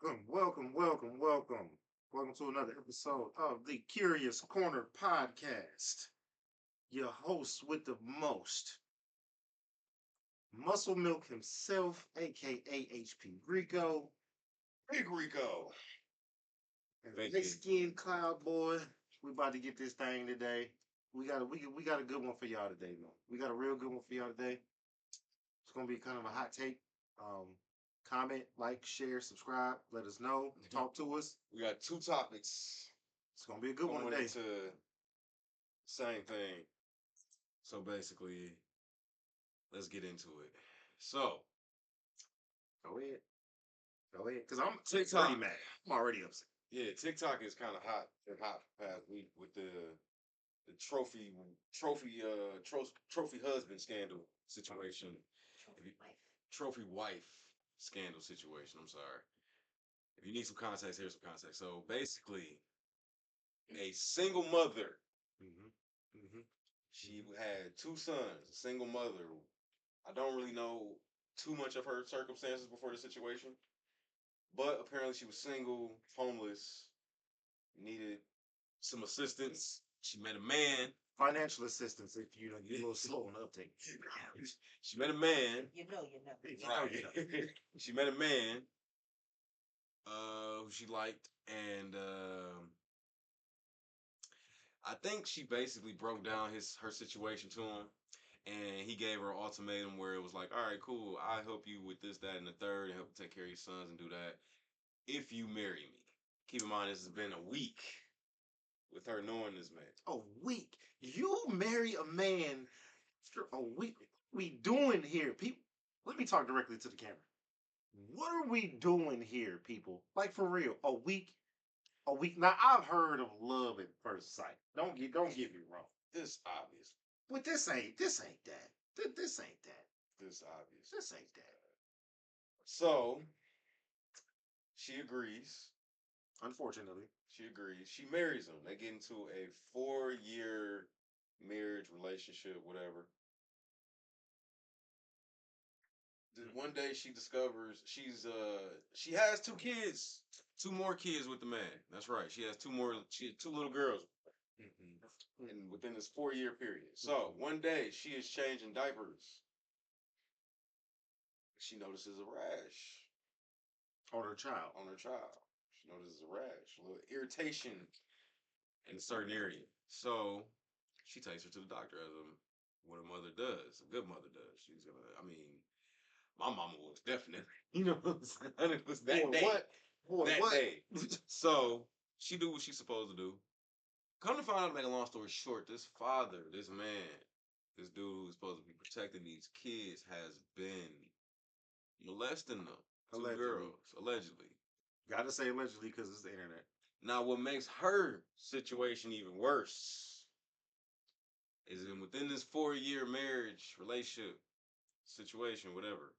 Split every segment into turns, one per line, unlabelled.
Welcome. Welcome to another episode of the Curious Corner podcast. Your host with the most, Muscle Milk himself, aka HP Rico,
Big Rico.
and
Thank
Light
you.
Skin Cloud Boy. We about to get this thing today. We got a good one for y'all today, man. We got a real good one for y'all today. It's gonna be kind of a hot take. Um, Comment, like, share, subscribe. Let us know. Talk to us.
We got two topics
It's gonna be a good one
going
today.
into same thing. So basically, let's get into it. So
Go ahead. Go ahead. Because I'm
TikTok.
pretty mad. I'm already upset.
Yeah, TikTok is kind of hot and hot past week with the trophy husband scandal situation. If you- Trophy wife scandal situation. I'm sorry. If you need some context, here's some context. So basically, a single mother.
Mm-hmm. Mm-hmm.
She had two sons, a single mother. I don't really know too much of her circumstances before the situation, but apparently she was single, homeless, needed some assistance. She met a man.
Financial assistance if you're a little slow on the uptake.
She met a man.
You know, you know.
If you
Right.
know, you know.
She met a man who she liked, and I think she basically broke down her situation to him, and he gave her an ultimatum where it was like, all right, cool, I'll help you with this, that, and the third, and help you take care of your sons and do that if you marry me. Keep in mind, this has been a week with her knowing this man.
A week. You marry a man for a week. What are we doing here, people? Let me talk directly to the camera. What are we doing here, people? Like for real, a week. A week. Now I've heard of love at first sight. Don't get me wrong.
This obvious.
But this ain't that. This ain't that.
This obvious.
This ain't that.
So she agrees.
Unfortunately.
She agrees. She marries him. They get into a 4-year marriage relationship, whatever. One day she discovers she has two kids, two more kids with the man. That's right. She has two more. She had two little girls, and within this 4-year period. So one day she is changing diapers. She notices a rash
On her child.
on her child. She notices a rash, a little irritation in a certain area. So she takes her to the doctor as what a mother does, a good mother does. She's gonna. I mean, my mama was definitely. You know what I'm saying? It was that
Boy,
day.
what? Boy,
That
what?
day. So she do what she's supposed to do. Come to find out, to make a long story short, this father, this man, this dude who's supposed to be protecting these kids has been molesting them. Two
Allegedly.
girls, allegedly.
Gotta say allegedly because it's the internet.
Now, what makes her situation even worse is that within this 4-year marriage, relationship, situation, whatever,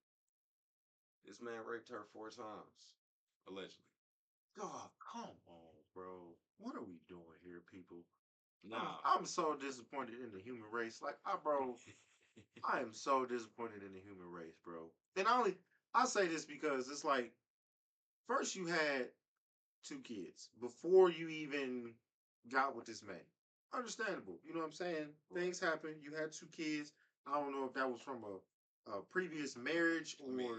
this man raped her 4 times, allegedly.
God, come on, bro. What are we doing here, people?
Nah.
I'm so disappointed in the human race. Like, I am so disappointed in the human race, bro. And I say this because it's like, first you had 2 kids before you even got with this man. Understandable. You know what I'm saying? Things happen. You had 2 kids. I don't know if that was from a previous marriage or
I mean,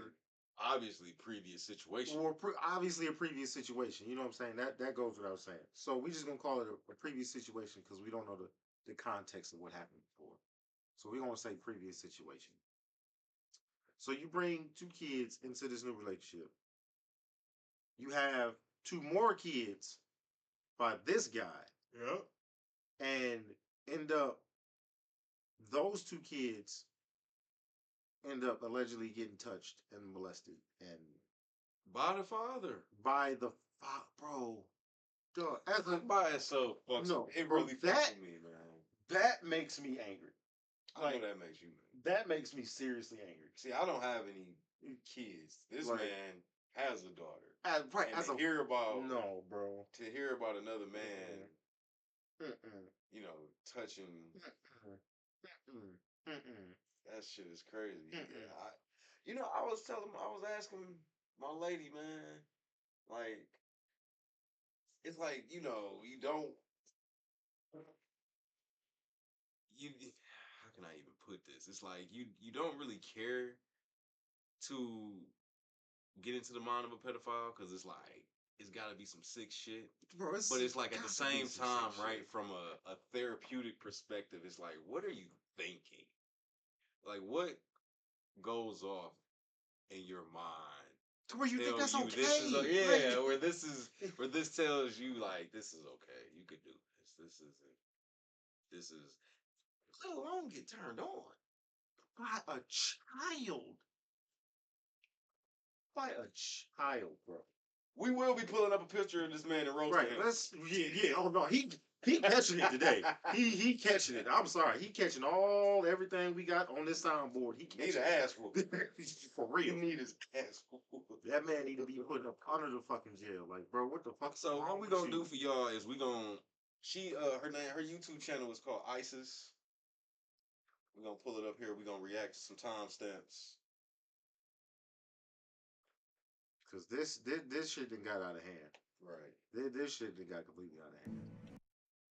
obviously previous situation.
or obviously a previous situation. You know what I'm saying? That goes without saying. So we just gonna call it a previous situation because we don't know the context of what happened before. So we're gonna say previous situation. So you bring 2 kids into this new relationship. You have 2 more kids by this guy.
Yeah.
And end up those 2 kids end up allegedly getting touched and molested and
By the father.
by the bro. Dog, as a,
By itself fucks
No,
it
bro,
really fucks with me, man.
that makes me angry.
I know that makes you mad.
That makes me seriously angry.
See, I don't have any kids. This
Like-
man has a daughter.
Right,
And
as
to
a
hear about
no, bro.
to hear about another man,
Mm-mm.
you know, touching
Mm-mm. Mm-mm. Mm-mm.
that shit is crazy.
Mm-mm.
I was asking my lady, man, Like, it's like, you know, you don't you how can I even put this? It's like you don't really care to get into the mind of a pedophile because it's like it's got to be some sick shit.
Bro,
But it's like at the
got to be
same
some sick
time, right?
shit.
From a therapeutic perspective, it's like, what are you thinking? Like, what goes off in your mind
To where you think
tell
that's
you this is a,
okay.
yeah, where this tells you like this is okay, you could do this. This is let alone get turned on.
By a child. By a child, bro.
We will be pulling up a picture of this man and roasting
Right.
him.
Yeah. Oh no, he catching it today. He catching it. I'm sorry. He catching everything we got on this soundboard. He
Need
catching
an ass whooping.
for
He
real.
need his ass whooping.
That man need to be put up under the fucking jail. Like, bro, what the fuck?
So what we gonna do for y'all is we gonna her YouTube channel is called ISIS. We're gonna pull it up here. We're gonna react to some timestamps.
Cause this shit done got out of hand.
Right.
This shit done got completely out of hand.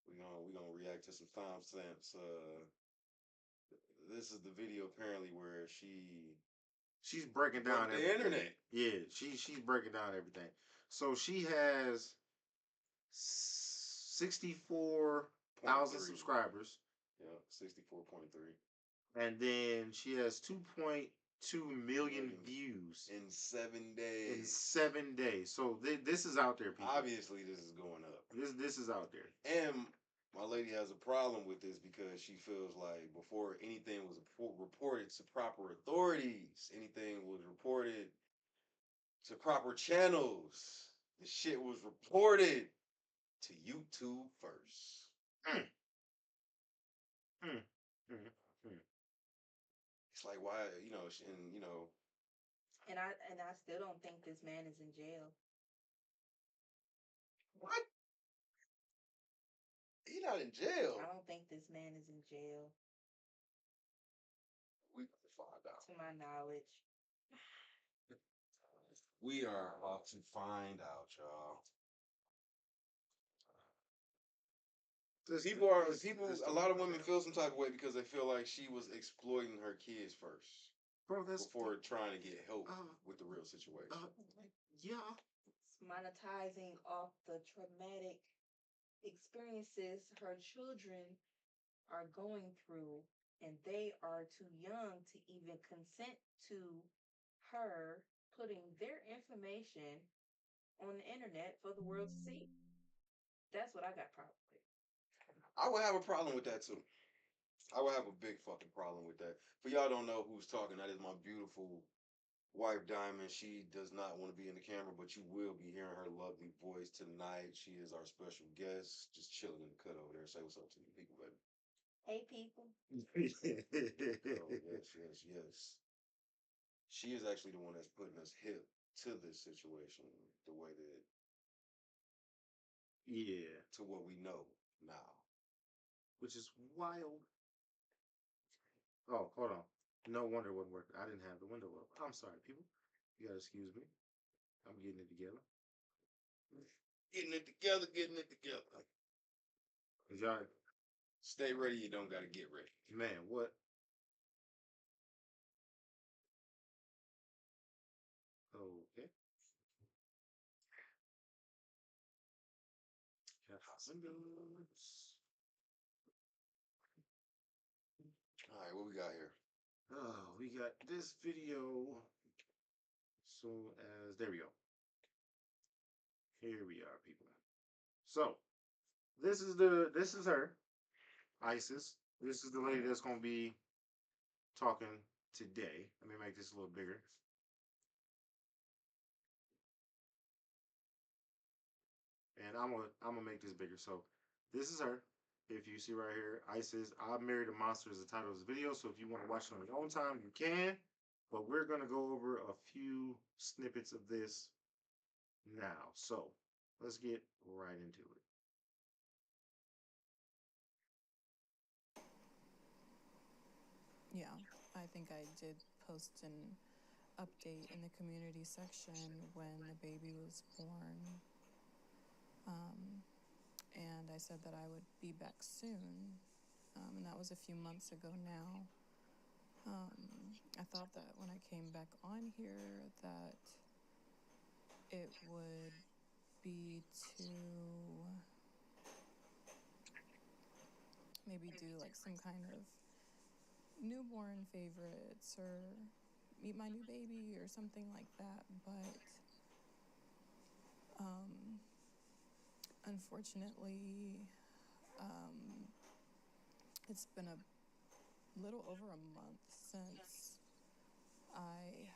We gonna react to some timestamps. This is the video apparently where
She's breaking down
the
everything.
internet.
Yeah, she's breaking down everything. So she has 64,000 subscribers.
Yeah, 64.3.
And then she has 2.2 million views
in 7 days.
in 7 days. So this is out there, people.
Obviously, this is going up.
This is out there.
And my lady has a problem with this because she feels like before anything was reported to proper authorities, anything was reported to proper channels, the shit was reported to YouTube first.
Mm. Mm. Mm. Mm.
It's like why, you know, and you know.
And I still don't think this man is in jail.
What? He not in jail.
I don't think this man is in jail.
We have to find out.
To my knowledge.
We are about to find out, y'all. A lot of women feel some type of way because they feel like she was exploiting her kids first.
Bro,
before trying to get help with the real situation.
Yeah.
It's monetizing off the traumatic experiences her children are going through, and they are too young to even consent to her putting their information on the internet for the world to see. That's what I got problem with.
I would have a problem with that too. I would have a big fucking problem with that. For y'all don't know who's talking, that is my beautiful wife Diamond. She does not want to be in the camera, but you will be hearing her lovely voice tonight. She is our special guest, just chilling in the cut over there. Say what's up to you people, baby.
Hey people.
Yes. She is actually the one that's putting us hip to this situation, the way that to what we know now.
Which is wild. Oh, hold on. No wonder it wasn't working. I didn't have the window up. I'm sorry, people. You gotta excuse me. I'm getting it together.
Getting it together.
Y'all
stay ready, you don't gotta get ready.
Man, what? Okay.
All right, what we got here?
Oh, we got this video. So there we go. Here we are, people. So this is her, ISIS. This is the lady that's gonna be talking today. Let me make this a little bigger. And I'm gonna make this bigger. So this is her. If you see right here, ISIS, I Married a Monster is the title of this video. So if you want to watch it on your own time, you can. But we're gonna go over a few snippets of this now. So let's get right into it.
Yeah, I think I did post an update in the community section when the baby was born. And I said that I would be back soon. And that was a few months ago now. I thought that when I came back on here that it would be to maybe do like some kind of newborn favorites or meet my new baby or something like that, but unfortunately it's been a little over a month since I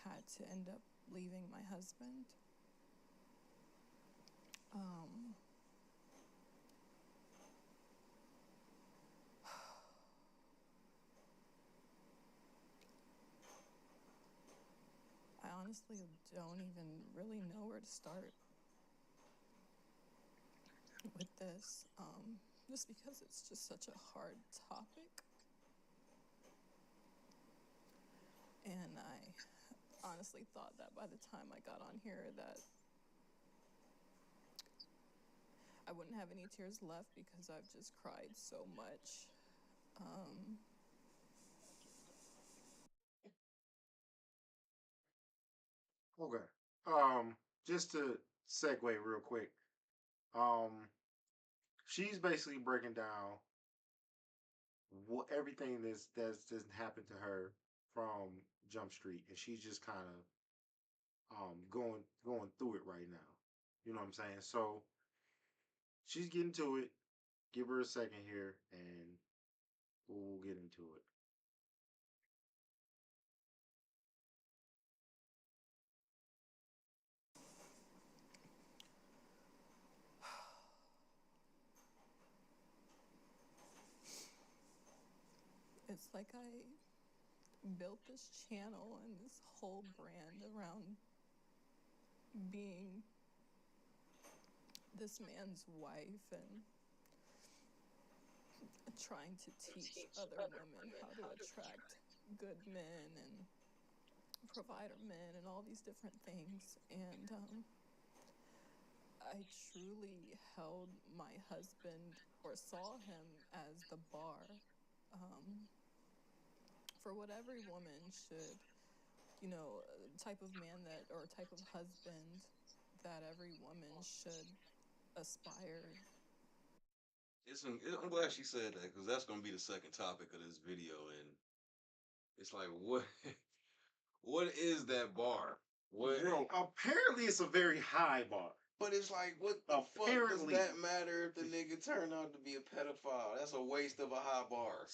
had to end up leaving my husband. I honestly don't even really know where to start with this, just because it's just such a hard topic. And I honestly thought that by the time I got on here that I wouldn't have any tears left because I've just cried so much.
Okay. Just to segue real quick. Um, she's basically breaking down what everything that's just happened to her from Jump Street, and she's just kind of going through it right now. You know what I'm saying? So she's getting to it. Give her a second here, and we'll get into it.
It's like I built this channel and this whole brand around being this man's wife and trying to teach other women how to attract good men and provider men and all these different things. And I truly held my husband or saw him as the bar for what every woman should, type of man that or type of husband that every woman should aspire.
I'm glad she said that because that's gonna be the second topic of this video, and it's like, what, what is that bar? What,
Bro, apparently it's a very high bar.
but it's like, what the
Apparently.
fuck does that matter if the nigga turned out to be a pedophile? That's a waste of a high bar.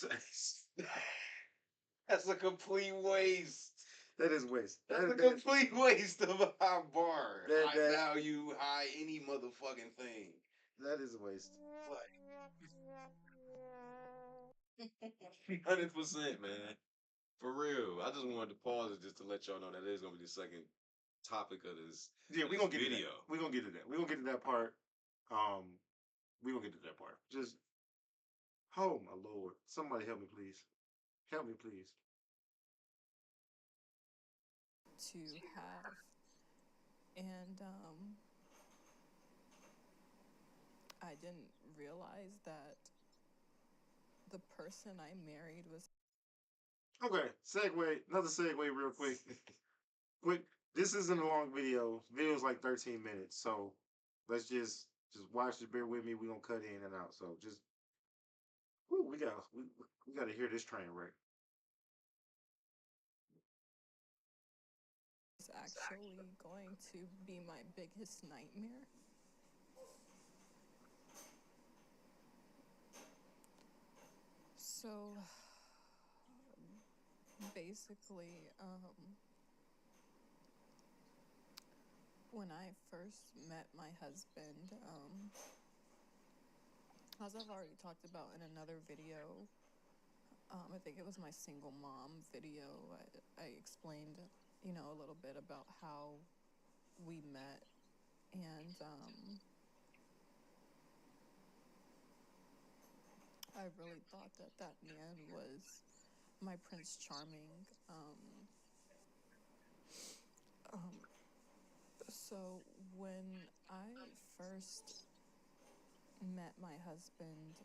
That's a complete waste.
That is waste.
That's a complete waste of a high bar.
That-
High value, high any motherfucking thing.
That is a waste.
Like 100%, man. For real. I just wanted to pause it just to let y'all know that is gonna be the second topic of this.
Yeah, we're gonna get
video.
to that. We're gonna get to that. We're gonna get to that part. We're gonna get to that part. Just oh my lord. Somebody help me, please. Help me, please.
To have. And I didn't realize that the person I married was.
Okay, another segue real quick. Quick, this isn't a long video. Video's like 13 minutes, so let's just watch it, bear with me. We're gonna cut in and out. So just we gotta hear this train wreck.
Is actually going to be my biggest nightmare. So basically, when I first met my husband, as I've already talked about in another video, I think it was my single mom video, I explained, a little bit about how we met. And I really thought that that man was my Prince Charming. Um, so when I first met my husband,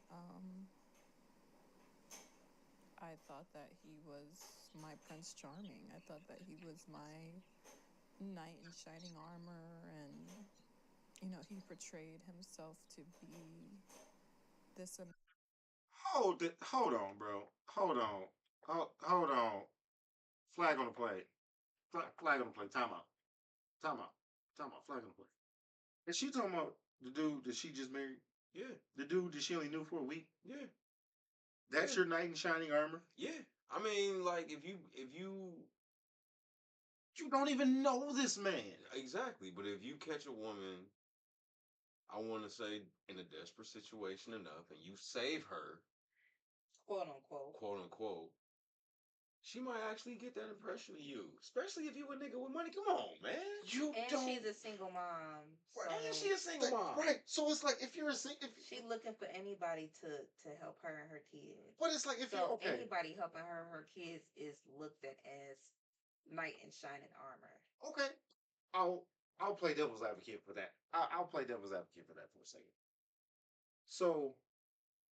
I thought that he was my Prince Charming. I thought that he was my knight in shining armor, and he portrayed himself to be this.
Hold on, bro. Hold on. Flag on the play. Flag on the play. Time out. Time out. Time out. Flag on the play. Is she talking about the dude that she just married?
Yeah,
The dude that she only knew for a week?
yeah,
That's
yeah,
your knight in shining armor?
yeah. I mean, like if
You don't even know this man.
exactly, but if you catch a woman, I want to say in a desperate situation enough, and you save her,
quote unquote.
quote unquote, she might actually get that impression of you, especially if you a nigga with money. Come on, man.
You
And
don't.
she's a single mom, so
And she a single mom,
Right. So it's like if you're a
she looking for anybody to help her and her kids.
but it's like if you're
So
okay.
anybody helping her and her kids is looked at as knight in shining armor.
Okay. I'll play devil's advocate for that. I'll play devil's advocate for that for a second. So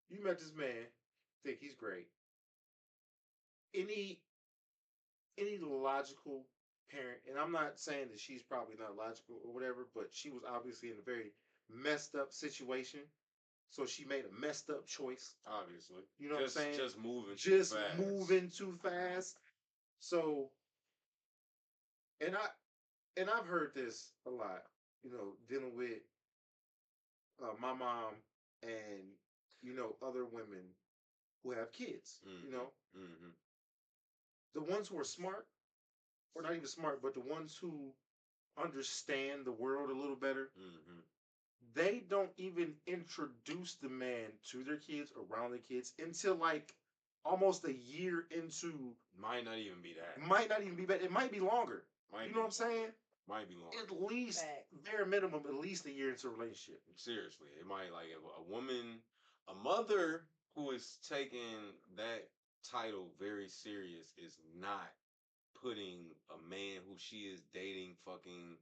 you met this man, think he's great. Any any logical parent, and I'm not saying that she's probably not logical or whatever, but she was obviously in a very messed up situation. So she made a messed up choice.
obviously.
You know what I'm saying?
Just moving
Just
too fast.
moving too fast. So and I've heard this a lot, dealing with my mom and other women who have kids.
Mm-hmm.
The ones who are smart, or not even smart, but the ones who understand the world a little better,
Mm-hmm.
they don't even introduce the man to their kids, around their kids, until like almost a year into.
Might not even be that.
Might not even be bad. It might be longer. You know what I'm saying?
Might be longer.
At least, bare minimum, at least a year into a relationship.
Seriously, it might like a woman, a mother who is taking that title very serious is not putting a man who she is dating, fucking,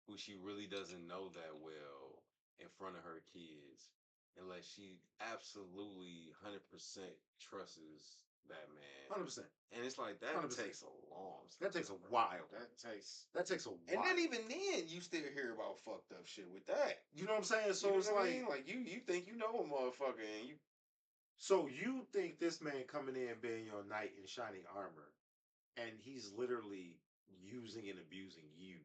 who she really doesn't know that well, in front of her kids, unless she absolutely 100% trusts that man.
100%.
And it's like that
100%.
takes a long.
That takes a while. That takes a while.
And then even then, you still hear about fucked up shit with that.
You know what I'm saying? So
You know
it's
what I
like,
mean? Like you think you know a motherfucker, and you.
so you think this man coming in being your knight in shining armor, and he's literally using and abusing you.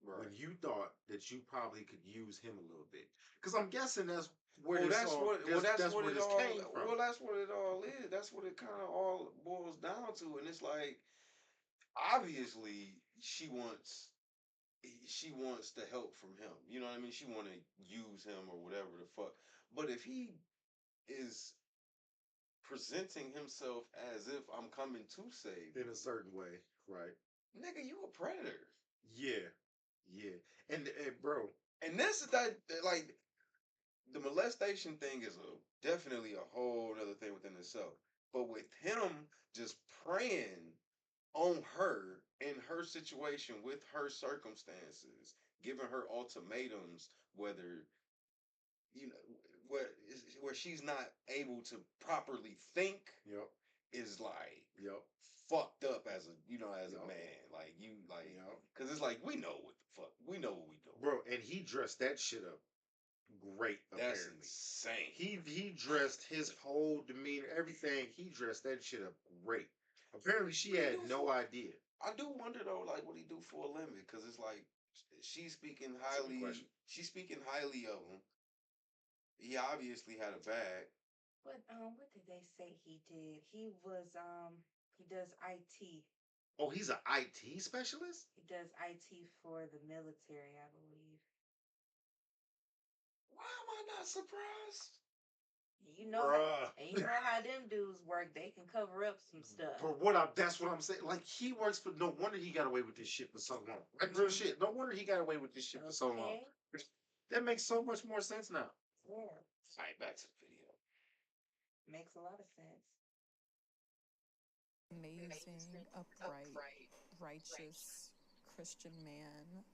Right.
When you thought that you probably could use him a little bit, because I'm guessing that's where
Well,
this
that's
all,
what. Well, that's what
where
it
this
all.
came from.
Well, that's what it all is. That's what it kind of all boils down to. And it's like, obviously, she wants the help from him. You know what I mean? She want to use him or whatever the fuck. But if he is presenting himself as if I'm coming to save
In
you,
a certain way, right?
nigga, you a predator.
Yeah, yeah, and bro,
And this is that like the molestation thing is definitely a whole other thing within itself. But with him just preying on her in her situation with her circumstances, giving her ultimatums, whether you know where she's not able to properly think,
yep,
is like
yep,
fucked up as a as a
Yup.
man. Like you like
Yup.
because it's like we know what the fuck we know what we do,
bro, and he dressed that shit up great.
That's
Apparently,
insane.
he dressed his whole demeanor, everything. He dressed that shit up great. Apparently, she had no idea.
I do wonder though, like what he do for a living, because it's like she's speaking
That's a good
highly.
question.
She's speaking highly of him. He obviously had a bag.
What did they say he did? He does IT.
Oh, he's an IT specialist.
He does IT for the military, I believe.
Why am I not surprised?
You know, and you know how them dudes work. They can cover up some stuff.
For that's what I'm saying. Like he works for. No wonder he got away with this shit for so long. Like real shit. No wonder he got away with this shit for so long. That makes so much more sense now.
Yeah.
All right, back to the video.
Makes a lot of sense.
Amazing, upright, righteous Christian man.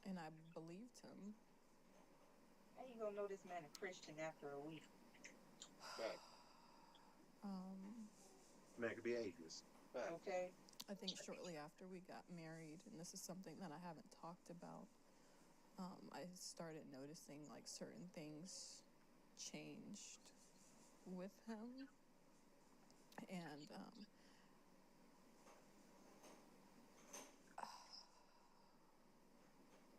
And I believed him.
How you gonna know this man a Christian after a week?
Fact.
Man could be atheist.
Fact.
Okay.
I think shortly after we got married, and this is something that I haven't talked about, I started noticing like certain things changed with him. And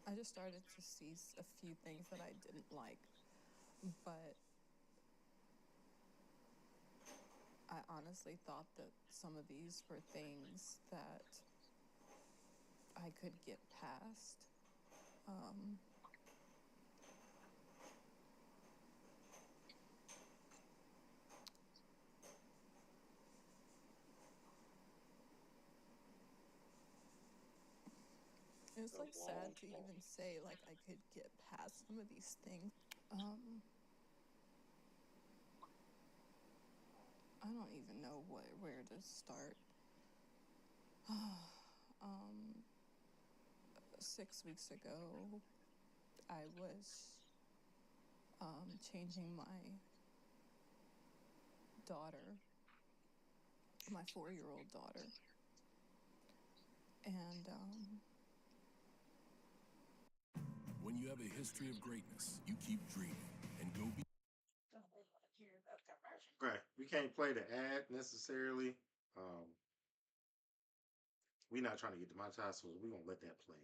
I just started to see a few things that I didn't like. But I honestly thought that some of these were things that I could get past. It's like sad to even say like I could get past some of these things. I don't even know where to start. 6 weeks ago, I was changing my daughter, my 4-year-old daughter, and
When you have a history of greatness, you keep dreaming and go be.
Don't really want to hear about conversion.
Okay, we can't play the ad necessarily. We're not trying to get demonetized, so we're gonna let that play.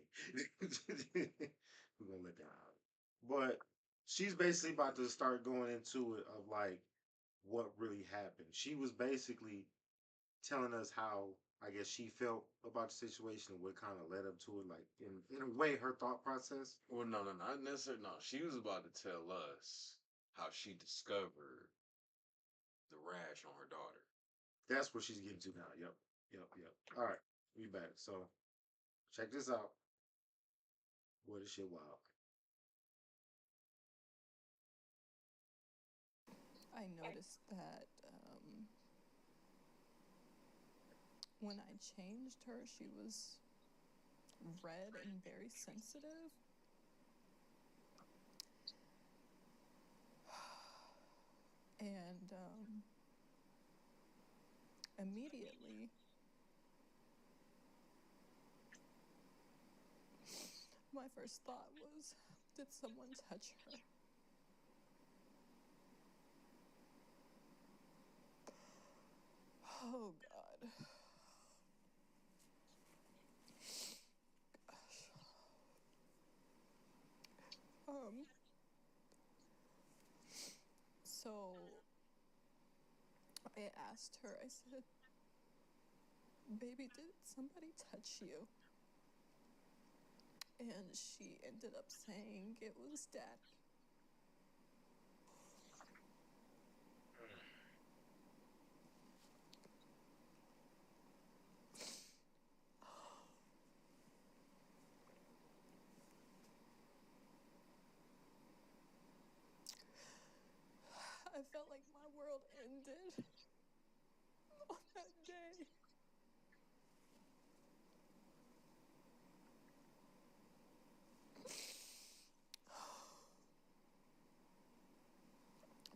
We're gonna let that out. But she's basically about to start going into it of like what really happened. She was basically telling us how I guess she felt about the situation and what kind of led up to it, like in a way, her thought process.
Well, no, not necessarily. No, she was about to tell us how she discovered the rash on her daughter.
That's what she's getting to now. Yep. All right, we back. So check this out. What is shit wild?
I noticed that when I changed her, she was red and very sensitive. And immediately, my first thought was, did someone touch her? Oh, God. Gosh. So I asked her, I said, baby, did somebody touch you? And she ended up saying it was daddy. I felt like my world ended on that day.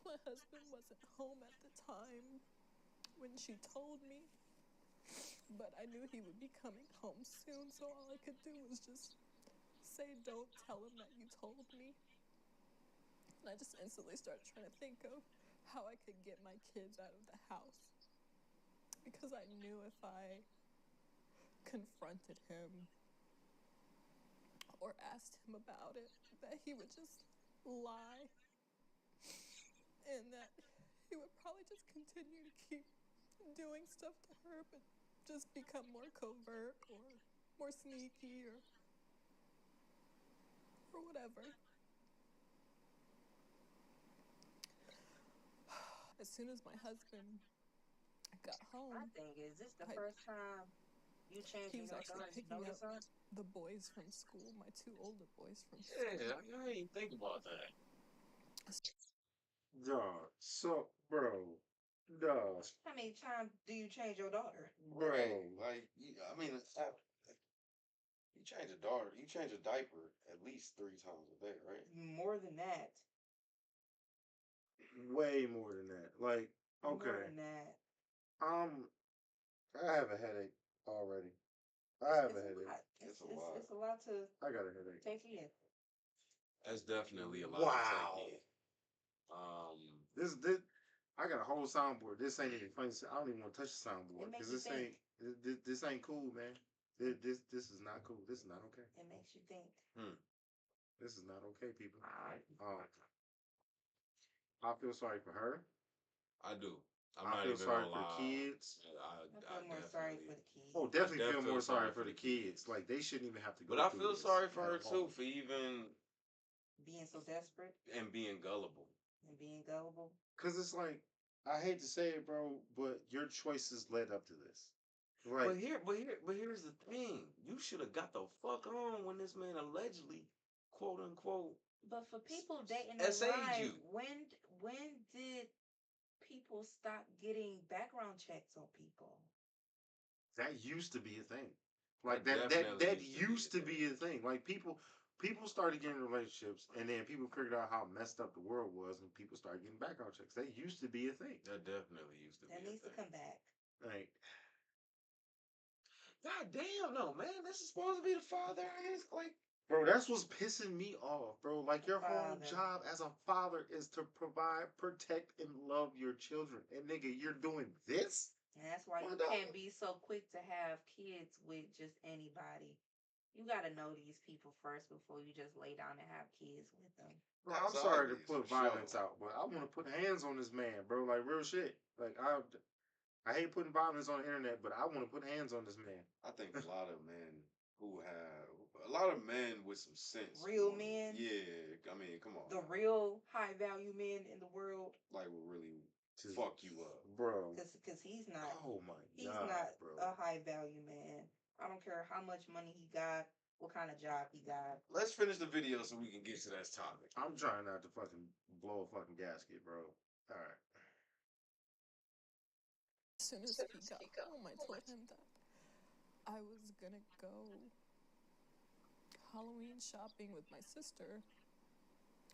My husband wasn't home at the time when she told me, but I knew he would be coming home soon, so all I could do was just say, don't tell him that you told me. And I just instantly started trying to think of how I could get my kids out of the house. Because I knew if I confronted him or asked him about it, that he would just lie. And that he would probably just continue to keep doing stuff to her, but just become more covert or more sneaky or whatever. As soon as my husband got
My
home,
thing is, this the first time you changing
he was
your
actually
daughter's
picking up
notice on?
the boys from school, my 2 older boys from school.
Yeah, I didn't even think about that.
Dog. So, bro, No,
How many times do you change your daughter?
Bro, like, I mean, you change a daughter, you change a diaper at least 3 times a day, right?
More than that.
way more than that. Like,
More
okay,
than that.
um, I have a headache already. I
It's,
have
it's
a
a
headache.
lot.
It's a lot.
It's a lot to
I got a headache.
take in.
That's definitely a lot
Wow.
to take in.
This, I got a whole soundboard. This ain't even funny. I don't even want to touch the soundboard
It makes
because
you
this
think.
ain't this ain't cool, man. This is not cool. This is not okay.
It makes you think.
This is not okay, people. I feel sorry for her.
I do. I'm
I
not
feel
even
sorry
gonna
for the
lie.
kids.
I feel more sorry for the kids.
Oh, definitely feel
definitely
more sorry
sorry
for the kids. Like they shouldn't even have to go.
But I
through
feel
this
sorry for her
at
too
all.
for even
Being so desperate
and being gullible.
and being gullible.
Cause it's like I hate to say it, bro, but your choices led up to this. Right.
But here's the thing. You should have got the fuck on when this man allegedly, quote unquote,
But for people dating
SA'd
online,
you.
when did people stop getting background checks on people?
That used to be a thing. Like
That
that
definitely
used to be a thing. Like people started getting relationships and then people figured out how messed up the world was and people started getting background checks. That used to be a thing.
That definitely used to be
That
a
needs to
thing.
come back.
Like
God damn, no, man. This is supposed to be the father. It's like,
bro, that's what's pissing me off, bro. Like your whole
Father.
job as a father is to provide, protect, and love your children. And nigga, you're doing this?
And that's why you can't be so quick to have kids with just anybody. You gotta know these people first before you just lay down and have kids with them.
Bro, I'm
That's
sorry to
obvious,
put
for
violence
sure.
out, but I want to put hands on this man, bro. Like real shit. Like I hate putting violence on the internet, but I want to put hands on this man.
I think a lot of men a lot of men with some sense.
Real men?
Yeah, I mean, come on.
The real high value men in the world.
Like will really
Just
fuck you up,
bro.
Because he's not.
Oh my god,
he's not
bro.
a high value man. I don't care how much money he got, what kind of job he got.
Let's finish the video so we can get to that topic.
I'm trying not to fucking blow a fucking gasket, bro. All right.
As soon as he got home, I told him that I was gonna go Halloween shopping with my sister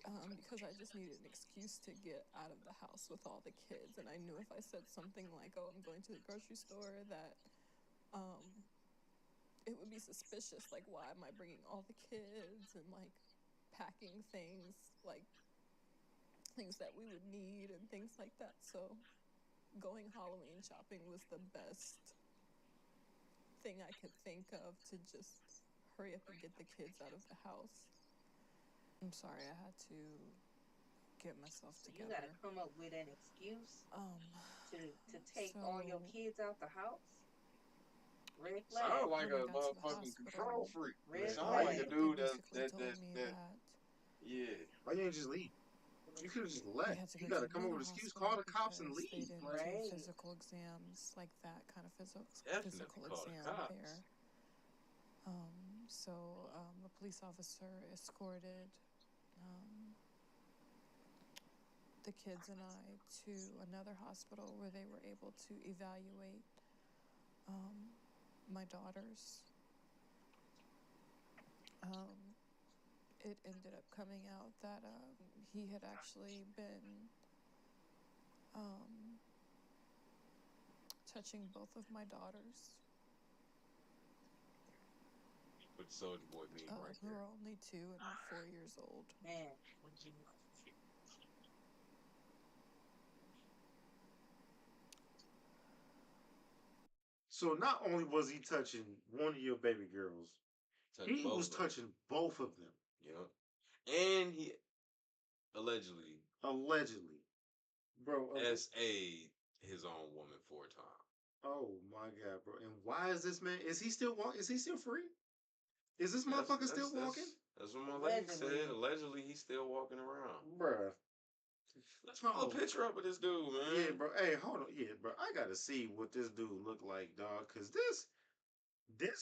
because I just needed an excuse to get out of the house with all the kids. And I knew if I said something like, oh, I'm going to the grocery store, that it would be suspicious. Like, why am I bringing all the kids and like packing things, like things that we would need and things like that. So going Halloween shopping was the best thing I could think of to just hurry up and get the kids out of the house. I'm sorry, I had to get myself together.
You gotta come up with an excuse to take all your kids out the house. Red flag.
Sound like
When I
a
got to the
motherfucking control
hospital,
freak.
Red
Sound
flag.
like a
they
dude
basically told me that
yeah.
Why you ain't just leave? You could have just
we
left.
had to
You
go
got
to
to come up
another
with an excuse, call
hospital
the cops, and
because they
leave.
didn't
Like,
do
Right.
physical exams, like that kind of physical
Definitely call the
exam
cops.
there. So a police officer escorted the kids and I to another hospital where they were able to evaluate my daughters. It ended up coming out that he had actually been touching both of my daughters.
But Soldier Boy mean right
Who
there.
are only 2 and 4 years old.
Man.
so not only was he touching one of your baby girls, he was touching both of them.
Yep. And he allegedly,
bro,
S.A. his own woman 4 times.
Oh my god, bro! And why is this man? Is he still walking? Is he still free? Is this motherfucker still walking?
That's what my lady said. Allegedly, he's still walking around.
Bruh.
Let's pull a picture up of this dude, man.
Yeah, bro. Hey, hold on. Yeah, bro. I gotta see what this dude look like, dog. Cause this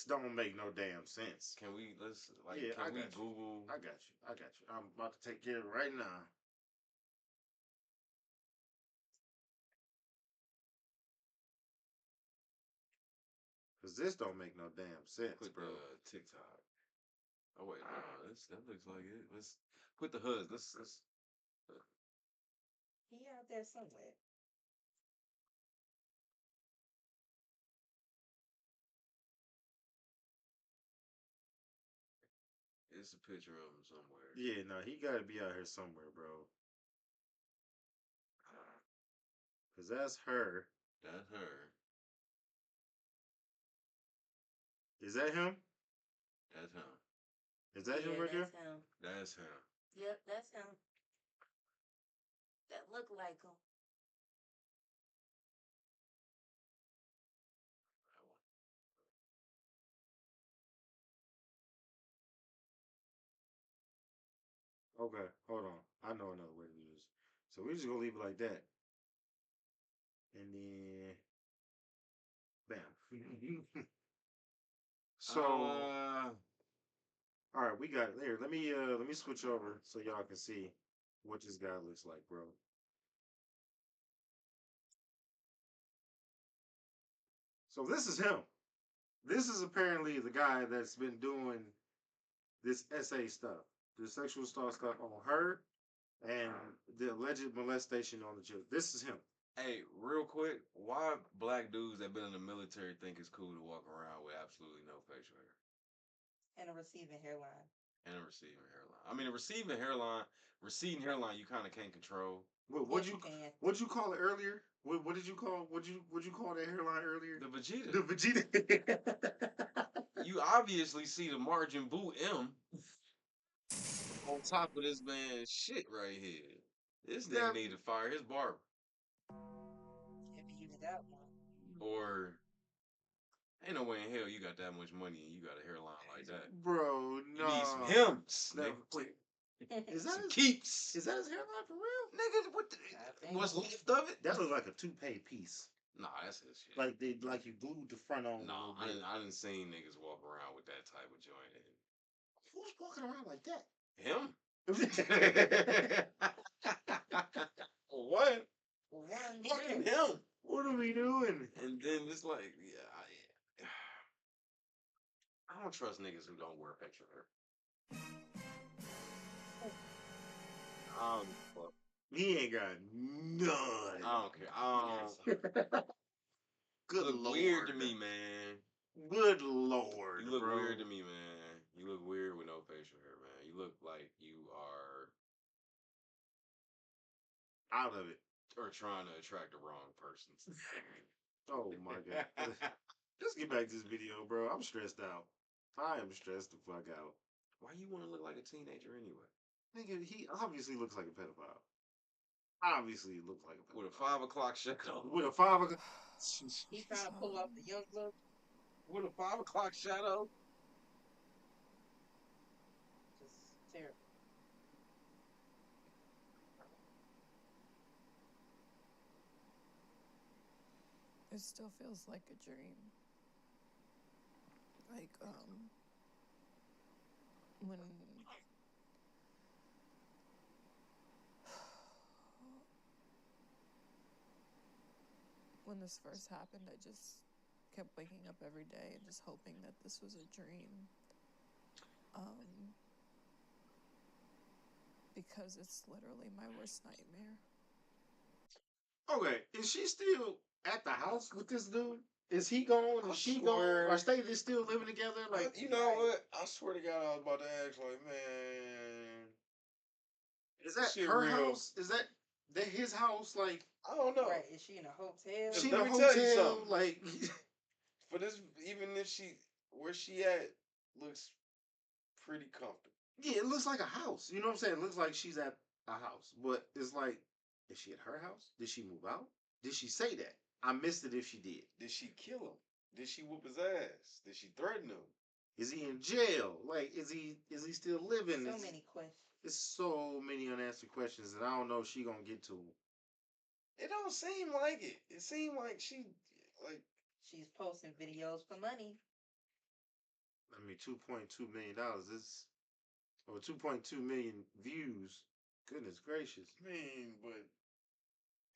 don't make no damn sense.
Can we
Google? I got you. I'm about to take care of it right now. Cause this don't make no damn sense,
Put
bro.
the TikTok. Oh wait, no, that looks like it. Let's put the hoods. Let's.
He out there somewhere.
It's a picture of him somewhere.
Yeah, no, he gotta be out here somewhere, bro. Cause that's her.
That's her.
Is that him?
That's him.
Is that him
Yeah,
right there?
that's him.
That's him.
Yep, that's him. That look like him.
Okay, hold on. I know another way to do this. So we're just gonna leave it like that. And then bam. So all right, we got it. Here, let me switch over so y'all can see what this guy looks like, bro. So this is him. This is apparently the guy that's been doing this SA stuff, the sexual assault stuff on her and the alleged molestation on the children. This is him.
Hey, real quick, why black dudes that been in the military think it's cool to walk around with absolutely no facial hair
And a receiving hairline.
and a receding hairline? I mean, a receding hairline, you kind of can't control.
What'd
Yes,
you
you can.
what'd you call it earlier? What did you call what'd you call that hairline earlier?
The Vegeta.
The Vegeta.
You obviously see the margin boot M on top of this man's shit right here. This nigga
That-
need to fire his barber.
If you use that one.
Or ain't no way in hell you got that much money and you got a hairline like that.
Bro, no.
You need some hems,
No.
nigga.
Is that
Some
his,
keeps.
is that his hairline for real?
Nigga, what the,
I think
what's
so.
left of it?
That looks like a toupee piece.
Nah, that's his shit.
Like you glued the front on.
Nah,
a little bit.
I didn't seen niggas walk around with that type of joint in.
Who's walking around like that?
Him?
One.
Fucking him.
What are we doing?
And then it's like, yeah, I don't trust niggas who don't wear facial hair. I don't give a fuck.
He ain't got none.
I don't care.
Good
look
lord.
weird to me, man.
Good lord.
You look
bro.
weird to me, man. You look weird with no facial hair, man. You look like you are
Out of it.
or trying to attract the wrong person.
Oh my god. Let's get back to this video, bro. I'm stressed out. I am stressed the fuck out.
Why you want to look like a teenager anyway?
Nigga, he obviously looks like a pedophile. Obviously looks like a pedophile.
With a 5 o'clock shadow.
With a 5 o'clock.
He trying to pull off the young look.
With a 5 o'clock shadow.
Just terrible.
It still feels like a dream. Like, when this first happened, I just kept waking up every day and just hoping that this was a dream. Because it's literally my worst nightmare.
Okay, is she still at the house with this dude? Is he gone? Is she
swear.
gone? Are they still living together? Like,
You know what? I swear to God, I was about to ask, like, man.
is that
shit
her
real.
house? Is that his house? Like,
I don't know.
Right. Is she in a hotel?
she in
Let
a
me tell you
hotel?
something.
Like,
For this, even if where she at, looks pretty comfortable.
yeah, it looks like a house. You know what I'm saying? It looks like she's at a house. But it's like, is she at her house? Did she move out? Did she say that? I missed it if she did.
Did she kill him? Did she whoop his ass? Did she threaten him?
Is he in jail? Like, is he still living?
So many questions.
It's so many unanswered questions that I don't know if she gonna get to them.
It don't seem like it. It seemed like
She's posting videos for money.
I mean, $2.2 million is, or 2.2 million views. Goodness gracious.
I mean, but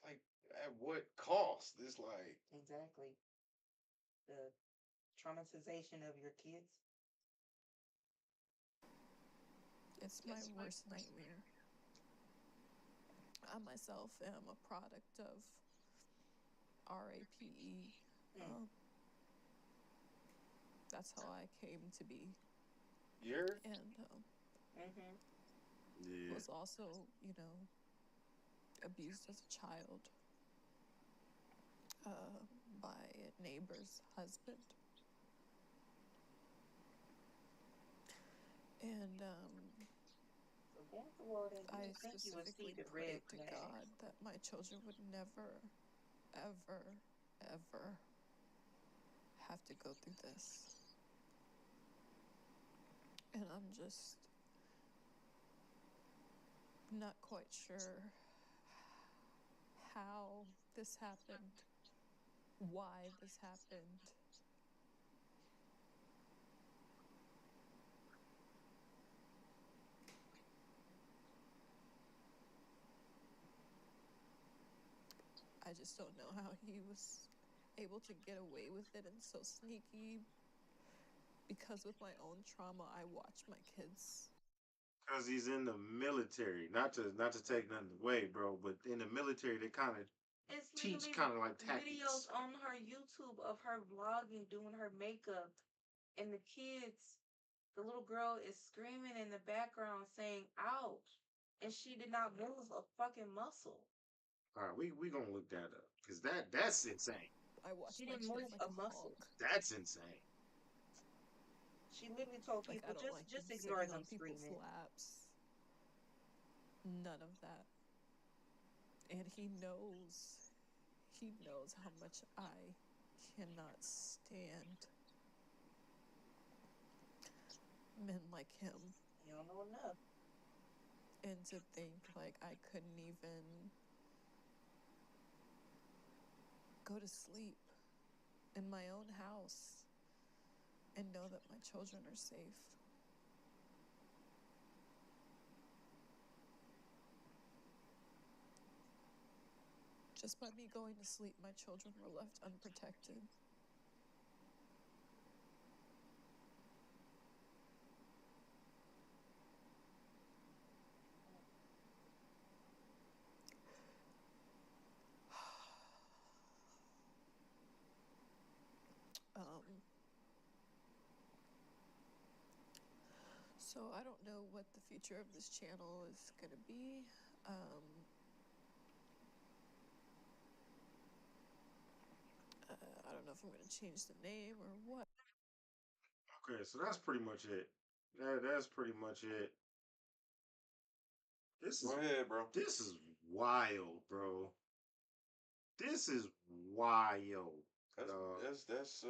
like at what cost? It's like
Exactly. The traumatization of your kids?
It's my worst nightmare. I myself am a product of RAPE.
Mm.
That's how I came to be.
You're
And
Mm-hmm.
Yeah.
was also, abused as a child by a neighbor's husband. And
So thank the Lord that you
I
didn't think you would see
specifically
the red
prayed to
flag.
God that my children would never, ever, ever have to go through this. And I'm just not quite sure how this happened, why this happened. I just don't know how he was able to get away with it and so sneaky, because with my own trauma, I watch my kids.
Cause he's in the military. Not to take nothing away, bro, but in the military they kind of
It's
teach
literally
kind of like
videos
tactics.
on her YouTube of her vlogging, doing her makeup, and the kids, the little girl is screaming in the background saying "ouch," and she did not move a fucking muscle.
All right, we gonna look that up because that's insane.
I watch
She
my
didn't
kids
move
like
a
a
muscle.
hawk.
That's insane.
She literally told
Like,
people
I don't like them
just ignore
sitting
them
on people's
screaming.
laps. None of that. And he knows how much I cannot stand men like him.
You don't know enough.
And to think, like, I couldn't even go to sleep in my own house and know that my children are safe. Just by me going to sleep, my children were left unprotected. Um, so I don't know what the future of this channel is going to be. I don't know if I'm going to change the name or what.
Okay, so that's pretty much it. That's pretty much it. This
go
is
ahead, bro.
this is wild, bro. This is wild.
That's
dog.
that's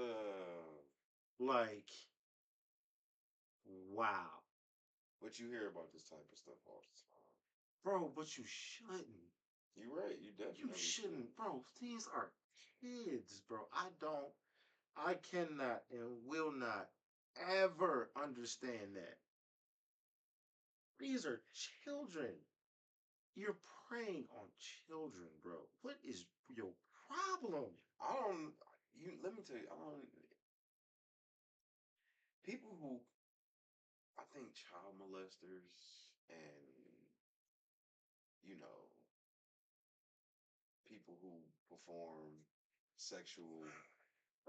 Like, wow,
what you hear about this type of stuff all the time.
bro. But you shouldn't.
You're right. You
You
definitely
shouldn't, bro. These are kids, bro. I cannot and will not ever understand that. These are children. You're preying on children, bro. What is your problem?
I don't. You let me tell you. I don't. People who I think child molesters and you know people who perform sexual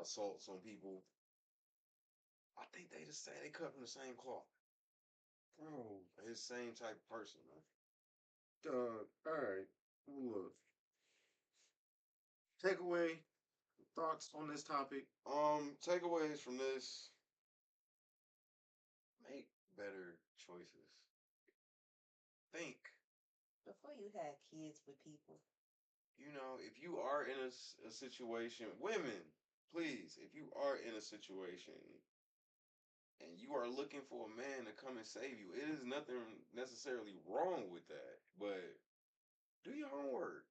assaults on people. I think they just say they cut from the same cloth.
Bro,
They're the same type of person, man.
all right. Look, takeaway thoughts on this topic.
Takeaways from this: make better choices. Think.
Before you had kids with people.
You know, if you are in a situation, women, please, if you are in a situation and you are looking for a man to come and save you, it is nothing necessarily wrong with that. But do your homework.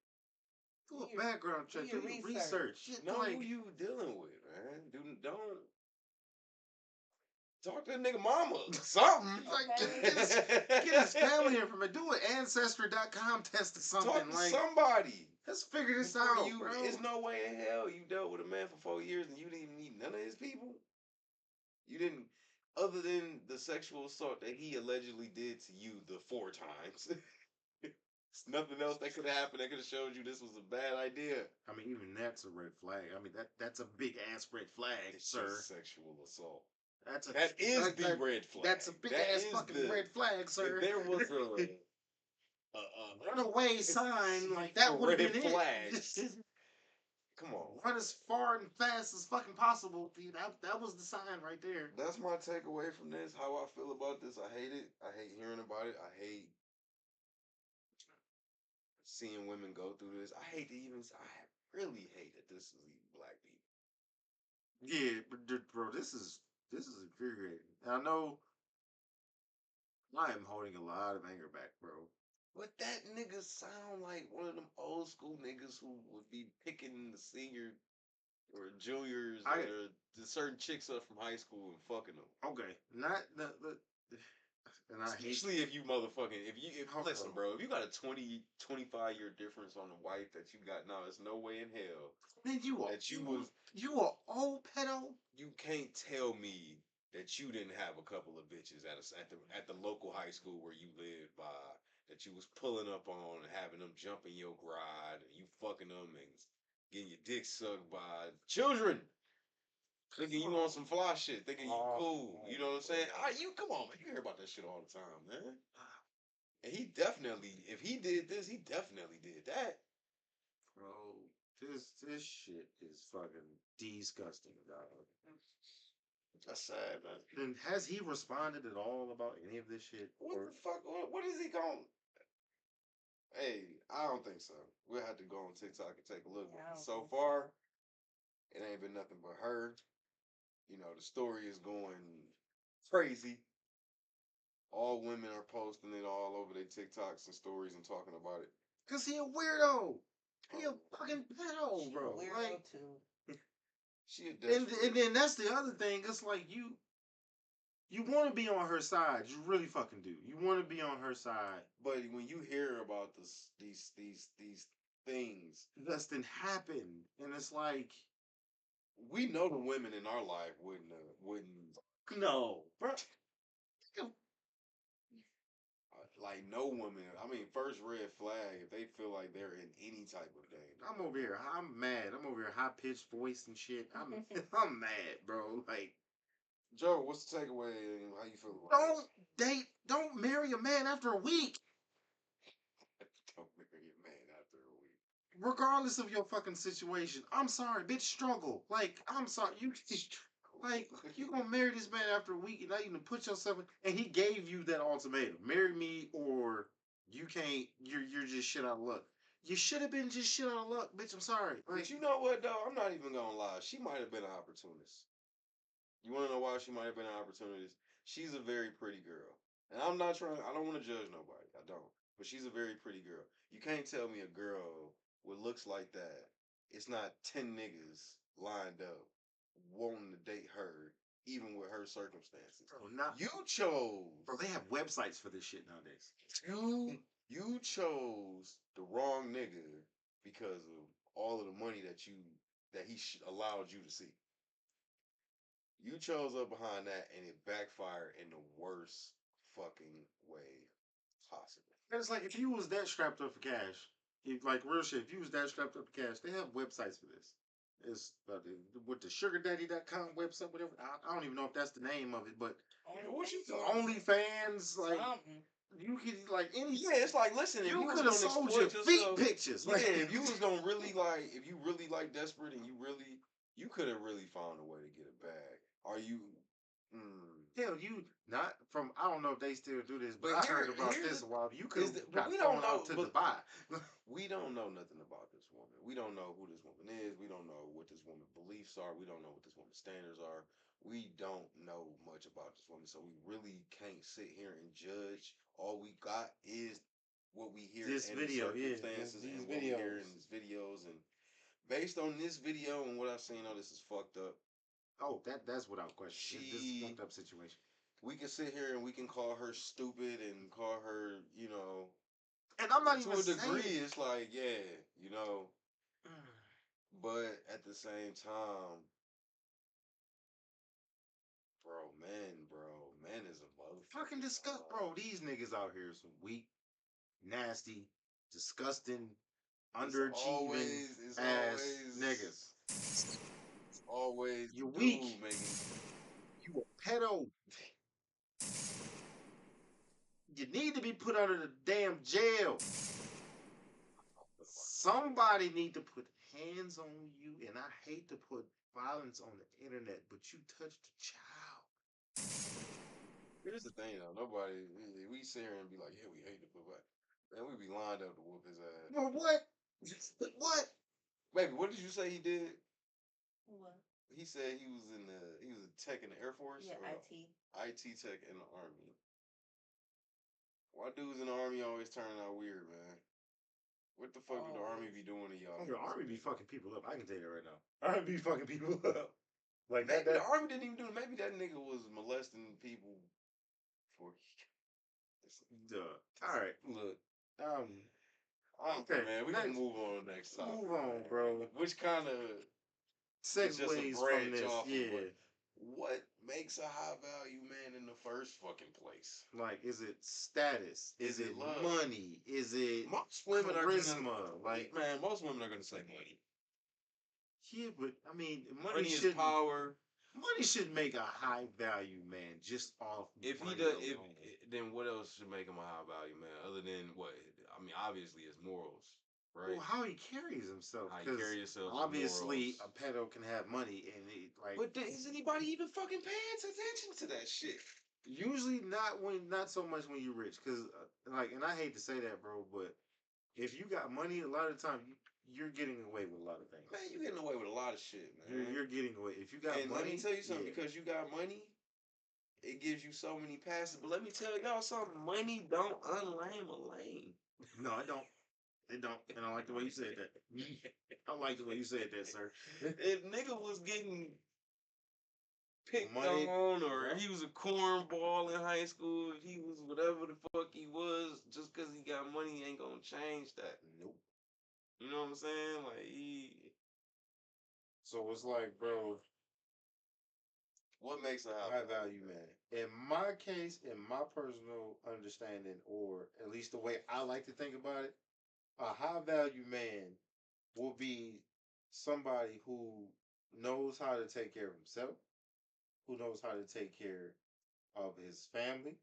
Do a background check. Do
your
your research.
Know
Like,
who you dealing with, man. Don't talk to the nigga mama. Something.
like
Okay.
get his family information. Do an ancestry.com test or something.
Talk to
Like,
somebody.
let's figure this
Before
out,
you,
bro.
it's no way in hell you dealt with a man for 4 years and you didn't even meet none of his people. other than the sexual assault that he allegedly did to you the 4 times. It's nothing else that could have happened that could have showed you this was a bad idea.
I mean, even that's a red flag. I mean, that's a big ass red flag,
It's
sir.
just sexual assault.
That's a
That is the red flag.
That's a big
That
ass
is
fucking red flag, sir.
If there was a
runaway sign, like that
a
would have
red
been
flag.
it.
Come on.
Run as far and fast as fucking possible. That was the sign right there.
That's my takeaway from this. How I feel about this. I hate it. I hate hearing about it. I hate seeing women go through this. I hate to even. I really hate that this is even black people.
Yeah, but bro, this is infuriating. And I know I am holding a lot of anger back, bro.
But that nigga sound like one of them old school niggas who would be picking the senior or juniors or the certain chicks up from high school and fucking them.
Okay, not the and I
Especially if you motherfucking listen,
on.
bro, if you got a 25 year difference on the wife that you got now, there's no way in hell
Man, you a old pedo.
You can't tell me that you didn't have a couple of bitches at the local high school where you lived by that you was pulling up on and having them jump in your gride and you fucking them and getting your dick sucked by children. Thinking you on some fly shit, thinking you cool. You know what I'm saying? You come on, man. You hear about that shit all the time, man. And he definitely, if he did this, he definitely did that.
Bro, this shit is fucking disgusting, dog.
That's sad, man.
And has he responded at all about any of this shit?
What the fuck? What is he going? Hey, I don't think so. We'll have to go on TikTok and take a look. So far, it ain't been nothing but her. You know, the story is going crazy. All women are posting it all over their TikToks and stories and talking about it.
Cause he a weirdo. He a fucking pedo, bro.
Weirdo
Like,
too.
She a desperate.
and then that's the other thing. It's like you want to be on her side. You really fucking do. You want to be on her side.
But when you hear about these things
that's then happen, and it's like
we know the women in our life wouldn't.
No, bro.
Like no woman. I mean, first red flag if they feel like they're in any type of danger.
I'm over here. I'm mad. I'm over here, high pitched voice and shit. I'm mad, bro. Like,
Joe, what's the takeaway? How you feel about
Don't marry a man after a week.
Don't marry a man after a week.
Regardless of your fucking situation. I'm sorry, bitch. Struggle. Like, I'm sorry. You gonna marry this man after a week and now you can put yourself in, and he gave you that ultimatum: marry me or you can't. You're just shit out of luck. You should have been just shit out of luck, bitch. I'm sorry.
Like, but you know what though? I'm not even gonna lie. She might have been an opportunist. You want to know why she might have been an opportunist? She's a very pretty girl, and I'm not trying. I don't want to judge nobody. I don't. But she's a very pretty girl. You can't tell me a girl with looks like that. It's not 10 niggas lined up wanting to date her, even with her circumstances.
Bro,
you chose.
Bro, they have websites for this shit nowadays.
You chose the wrong nigga because of all of the money that he allowed you to see. You chose up behind that, and it backfired in the worst fucking way possible.
And it's like if you was that strapped up for cash, like real shit, if you was that strapped up for cash, they have websites for this. It's with the sugardaddy.com website, whatever. I don't even know if that's the name of it, but OnlyFans, like you could like any.
Yeah, it's like listen, if you
could have sold your feet pictures.
Like, if you was gonna really like, if you really like desperate and you could have really found a way to get it back. Are you?
Hell, you not from. I don't know if they still do this, but I heard about this a while. You could.
But we don't know
to Dubai.
We don't know nothing about this woman. We don't know who this woman is. We don't know what this woman's beliefs are. We don't know what this woman's standards are. We don't know much about this woman, so we really can't sit here and judge. All we got is what we hear
this
in
video,
the circumstances and what we hear in these videos. And based on this video and what I've seen, this is fucked up.
Oh, that's without question. This is a fucked up situation.
We can sit here and we can call her stupid and call her,
and I'm not
to
even
a degree.
saying...
It's like, but at the same time, bro, men is a motherfucker.
Fucking disgust, bro. These niggas out here some weak, nasty, disgusting, underachieving
It's
ass
always
niggas.
It's always
You
the
weak.
dude making.
You a pedo. You need to be put under the damn jail. Somebody need to put hands on you, and I hate to put violence on the internet, but you touched a child.
Here's the thing, though. Nobody, we sit here and be like, yeah, we hate to put back. Man, we be lined up to whoop his ass.
Well, what? What?
Baby, what did you say he did?
What?
He said he was a tech in the Air Force?
Yeah,
or
IT.
IT tech in the Army. Why dudes in the Army always turning out weird, man? What the fuck do the Army be doing to y'all?
The Army be fucking people up. I can tell you right now. Army be fucking people up. Like
Maybe
that.
the Army didn't even do it. Maybe that nigga was molesting people for.
Duh. All right.
Look.
Okay,
man, we can move on to the next topic.
Move on, bro.
Which kind of
segues from this, yeah.
What makes a high value man in the first fucking place?
Like, is it status? Is it
love?
Money? Is it
most women
charisma?
Like, man, most women are gonna say money.
Yeah, but I mean,
money is power.
Money should make a high value man just off.
If he does, then what else should make him a high value man other than what? I mean, obviously, it's morals, right?
Well, how he carries himself.
How he carries himself.
Obviously, a pedo can have money, and
But is anybody even fucking paying attention to that shit?
Usually, not so much when you're rich, because and I hate to say that, bro, but if you got money, a lot of the time you're getting away with a lot of things.
Man, you're getting away with a lot of shit, man.
You're getting away. If you got money,
let me tell you something. Because you got money, it gives you so many passes. But let me tell y'all something. Money don't unlame a lane.
No, it don't. It don't. And I like the way you said that. I like the way you said that, sir.
If nigga was getting picked on, or he was a cornball in high school, if he was whatever the fuck he was, just because he got money ain't gonna change that.
Nope.
You know what I'm saying? Like,
So it's like, bro,
what makes a
high value man? In my case, in my personal understanding, or at least the way I like to think about it, a high value man will be somebody who knows how to take care of himself, who knows how to take care of his family,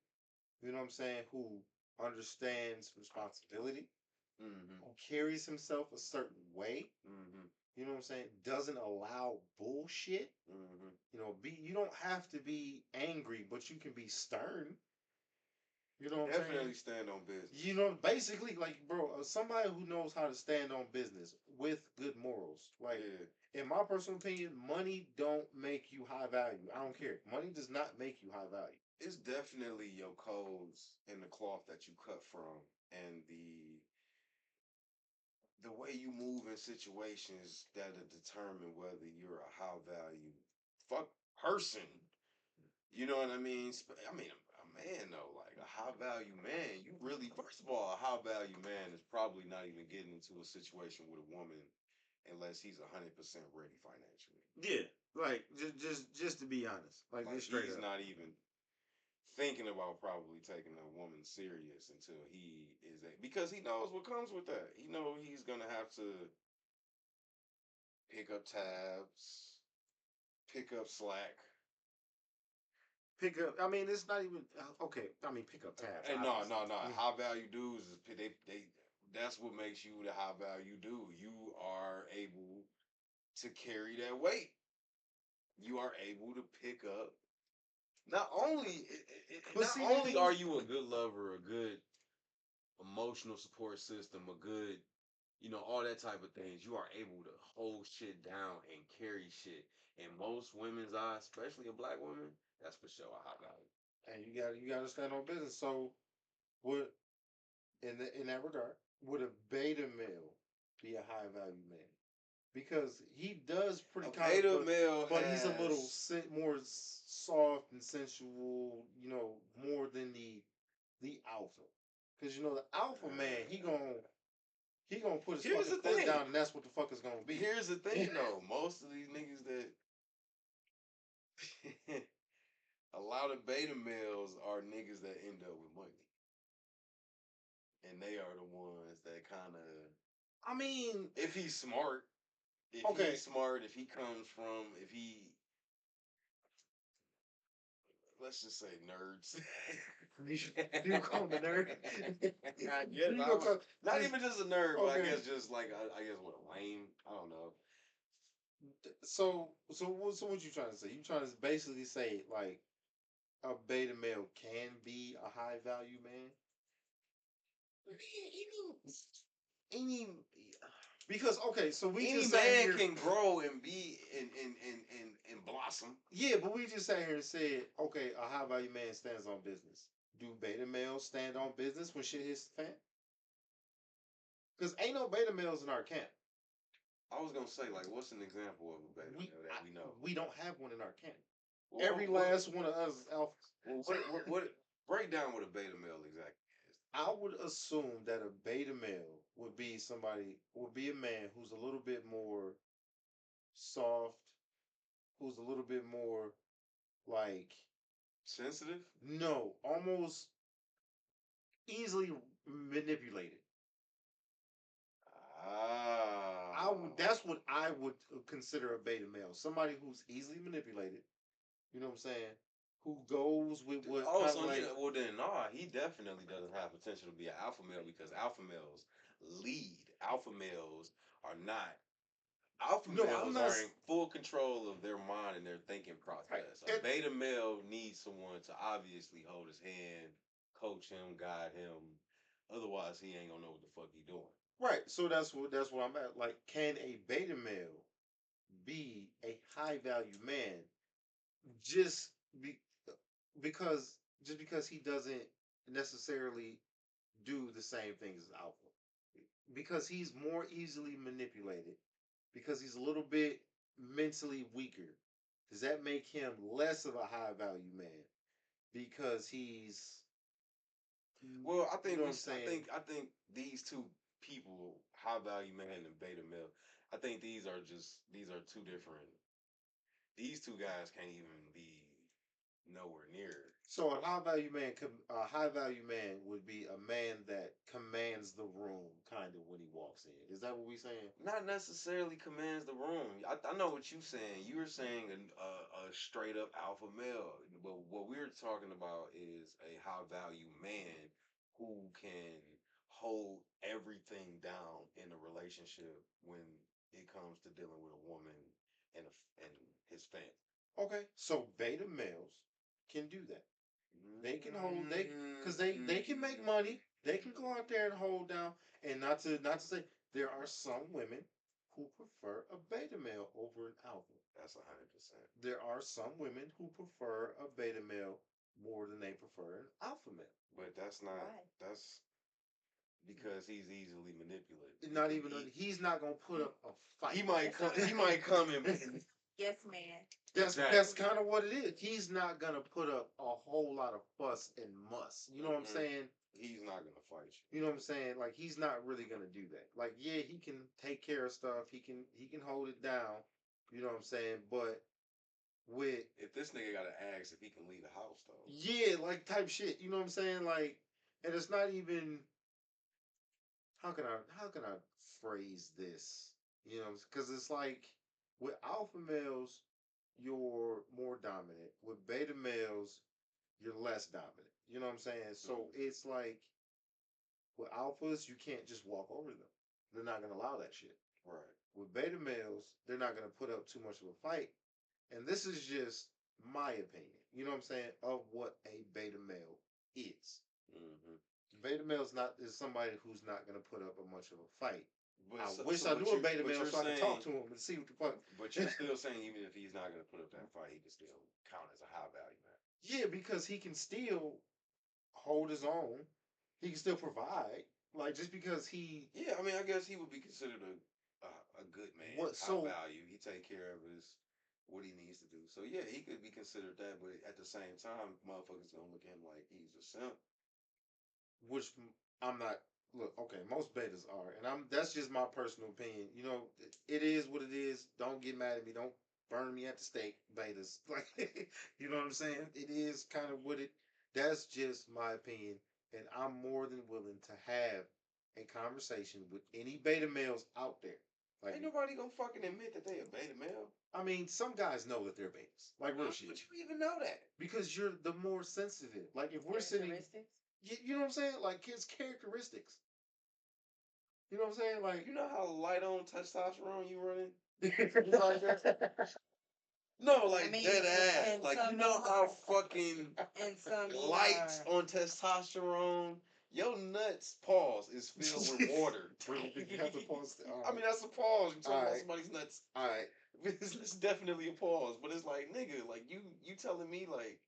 you know what I'm saying, who understands responsibility, who carries himself a certain way, you know what I'm saying, doesn't allow bullshit. You know, you don't have to be angry, but you can be stern. You know what I'm saying?
Definitely stand on business.
You know, basically, like, bro, somebody who knows how to stand on business with good morals. Like, in my personal opinion, money don't make you high value. I don't care. Money does not make you high value.
It's definitely your codes and the cloth that you cut from, and the way you move in situations that'll determine whether you're a high value person. You know what I mean? I mean, a man though, like a high value man, you really, first of all, a high value man is probably not even getting into a situation with a woman unless he's 100% ready financially.
Yeah, like just to be honest, like
he's
up.
Not even thinking about probably taking a woman serious until he is because he knows what comes with that. He knows he's gonna have to pick up tabs, pick up slack.
Pick up. I mean, it's not even okay. I mean, pick up tabs.
Hey, no. High value dudes is they. That's what makes you the high value dude. You are able to carry that weight. You are able to pick up. Not only are you a good lover, a good emotional support system, a good, all that type of things. You are able to hold shit down and carry shit. In most women's eyes, especially a black woman, that's for sure a high value.
And you gotta stand on business. So, would in that regard, would a beta male be a high value man? Because he does pretty kind of, but he's a little more soft and sensual. You know, more than the alpha. Because the alpha man, he gonna put his fucking foot down, and that's what the fuck is gonna be.
Here's the thing, though. Most of these niggas that a lot lot of beta males are niggas that end up with money, and they are the ones that kind of.
I mean,
If he's smart,
Okay.
if he comes from, if he, let's just say nerds.
you call him a nerd?
I guess
You gonna call-
not even just a nerd, but I
Okay.
guess just like I guess what a lame. I don't know.
So what you trying to say? You trying to basically say like a beta male can be a high value man? Any because okay, so we
Any
just sat
man
here.
can grow and be and blossom.
Yeah, but we just sat here and said, okay, a high value man stands on business. Do beta males stand on business when shit hits the fan? Because ain't no beta males in our camp.
I was gonna say, like, what's an example of a beta male that we know?
We don't have one in our camp.
Well,
Every last one of us is alphas.
what break down what a beta male exactly is?
I would assume that a beta male would be a man who's a little bit more soft, who's a little bit more like,
Sensitive?
no, almost easily manipulated. That's what I would consider a beta male. Somebody who's easily manipulated. You know what I'm saying? Who goes with what
Oh,
kind
so
of like.
well then, nah, he definitely doesn't have potential to be an alpha male because alpha males lead. Alpha males are not. Alpha
No, I'm
males
not.
are in full control of their mind and their thinking
Right.
process. A beta male needs someone to obviously hold his hand, coach him, guide him. Otherwise, he ain't gonna know what the fuck he doing.
Right. So that's what I'm at. Like, can a beta male be a high value man just be because he doesn't necessarily do the same things as alpha? Because he's more easily manipulated, because he's a little bit mentally weaker, does that make him less of a high value man? Because he's,
Well, I
you
think
know what I'm saying?
I think these two people, high value man and beta male, I think these are two different. These two guys can't even be nowhere near.
So a high value man would be a man that commands the room, kind of, when he walks in. Is that what we saying?
Not necessarily commands the room. I know what you're saying. You were saying a straight up alpha male, but what we're talking about is a high value man who can hold everything down in a relationship when it comes to dealing with a woman and his family.
Okay, so beta males can do that. They can hold they because they can make money. They can go out there and hold down. And not to say, there are some women who prefer a beta male over an alpha.
That's 100%.
There are some women who prefer a beta male more than they prefer an alpha male.
But that's not
Why?
that's because he's easily manipulated.
Not even he's not gonna put up a fight.
He might come. He might come and.
Yes, man.
That's
Exactly.
kind of what it is. He's not gonna put up a whole lot of fuss and muss. You know what I'm saying?
He's not gonna fight you.
You know what I'm saying? Like, he's not really gonna do that. Like, yeah, he can take care of stuff. He can hold it down. You know what I'm saying? But with,
If this nigga gotta ask if he can leave the house though.
yeah, like, type shit. You know what I'm saying? Like, and it's not even, how can I phrase this? You know, because it's like, with alpha males, you're more dominant. With beta males, you're less dominant. You know what I'm saying? So it's like, with alphas, you can't just walk over them. They're not gonna allow that shit.
Right.
With beta males, they're not gonna put up too much of a fight. And this is just my opinion. You know what I'm saying? Of what a beta male is.
Mm-hmm.
Beta male is somebody who's not gonna put up a much of a fight.
But
I wish I knew a beta male so I could talk to him and see what the fuck.
But you're still saying even if he's not gonna put up that fight, he can still count as a high value man.
Yeah, because he can still hold his own. He can still provide. Like, just because he.
Yeah, I mean, I guess he would be considered a good man.
What, so,
high value. He take care of his what he needs to do. So yeah, he could be considered that. But at the same time, motherfuckers gonna look at him like he's a simp.
which I'm not. Look, okay, most betas are, and that's just my personal opinion. You know, it is what it is. Don't get mad at me. Don't burn me at the stake, betas. Like, you know what I'm saying? It is kind of what it. That's just my opinion, and I'm more than willing to have a conversation with any beta males out there. Like,
Ain't nobody gonna fucking admit that they a beta male.
I mean, some guys know that they're betas. Like real
How
shit.
would you even know that?
Because you're the more sensitive. Like if we're sitting,
Characteristics.
you know what I'm saying? Like kids' characteristics. You know what I'm saying? Like
You know how light on testosterone you running? You like that? No, like
I mean,
dead ass.
and
Like you
some
know
men
how
are,
fucking
and some men
light
are.
on testosterone. Your nuts pause is filled with water.
Really, you have to pause.
I mean that's a pause. You talking about
Alright.
somebody's nuts.
All right.
It's definitely a pause, but it's like nigga, like you telling me like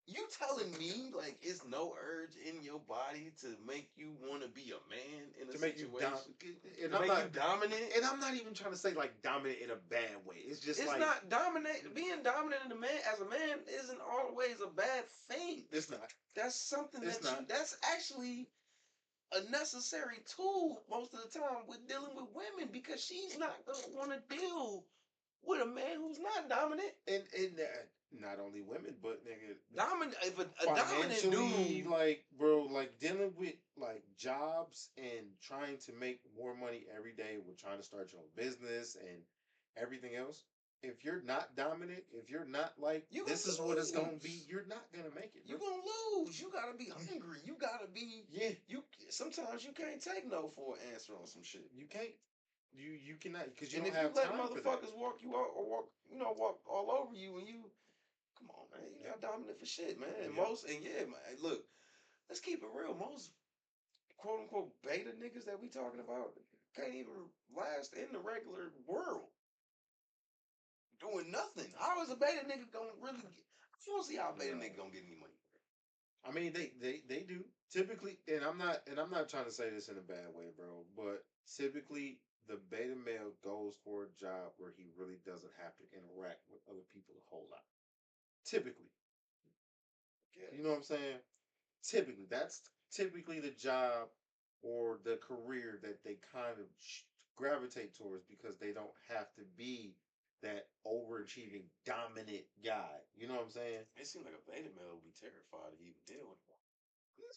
you telling me like it's no urge in your body to make you want to be a man in a
To make you
situation,
and
to
I'm
make
not,
you dominant.
and I'm not even trying to say like dominant in a bad way. It's just
It's
like
not dominate. Being dominant in a man as a man isn't always a bad thing.
it's not.
That's something
It's
that you.
not.
That's actually a necessary tool most of the time with dealing with women because she's not gonna want to deal with a man who's not dominant.
And not only women, but nigga,
Dominant. If a dominant
financially,
dude.
like bro, like dealing with like jobs and trying to make more money every day with trying to start your own business and everything else. If you're not dominant, if you're not like
You
this
gonna
is what it's gonna
lose.
be, you're not gonna make it.
You
Bro.
gonna lose. You gotta be hungry. You gotta be.
Yeah,
You sometimes you can't take no for an answer on some shit.
you can't. You cannot because you
And
don't
if you
have
let
time for that.
motherfuckers walk you out or walk all over you, and you come on, man, you're not dominant for shit, man. And
Yeah.
man, look, let's keep it real. Most quote unquote beta niggas that we talking about can't even last in the regular world doing nothing. How is a beta nigga gonna really? I don't see how a beta nigga gonna get any money.
I mean, they do typically, and I'm not trying to say this in a bad way, bro, but typically the beta male goes for a job where he really doesn't have to interact with other people a whole lot. Typically, you know what I'm saying? Typically, that's typically the job or the career that they kind of gravitate towards because they don't have to be that overachieving dominant guy. You know what I'm saying?
It seems like a beta male would be terrified to even deal with one.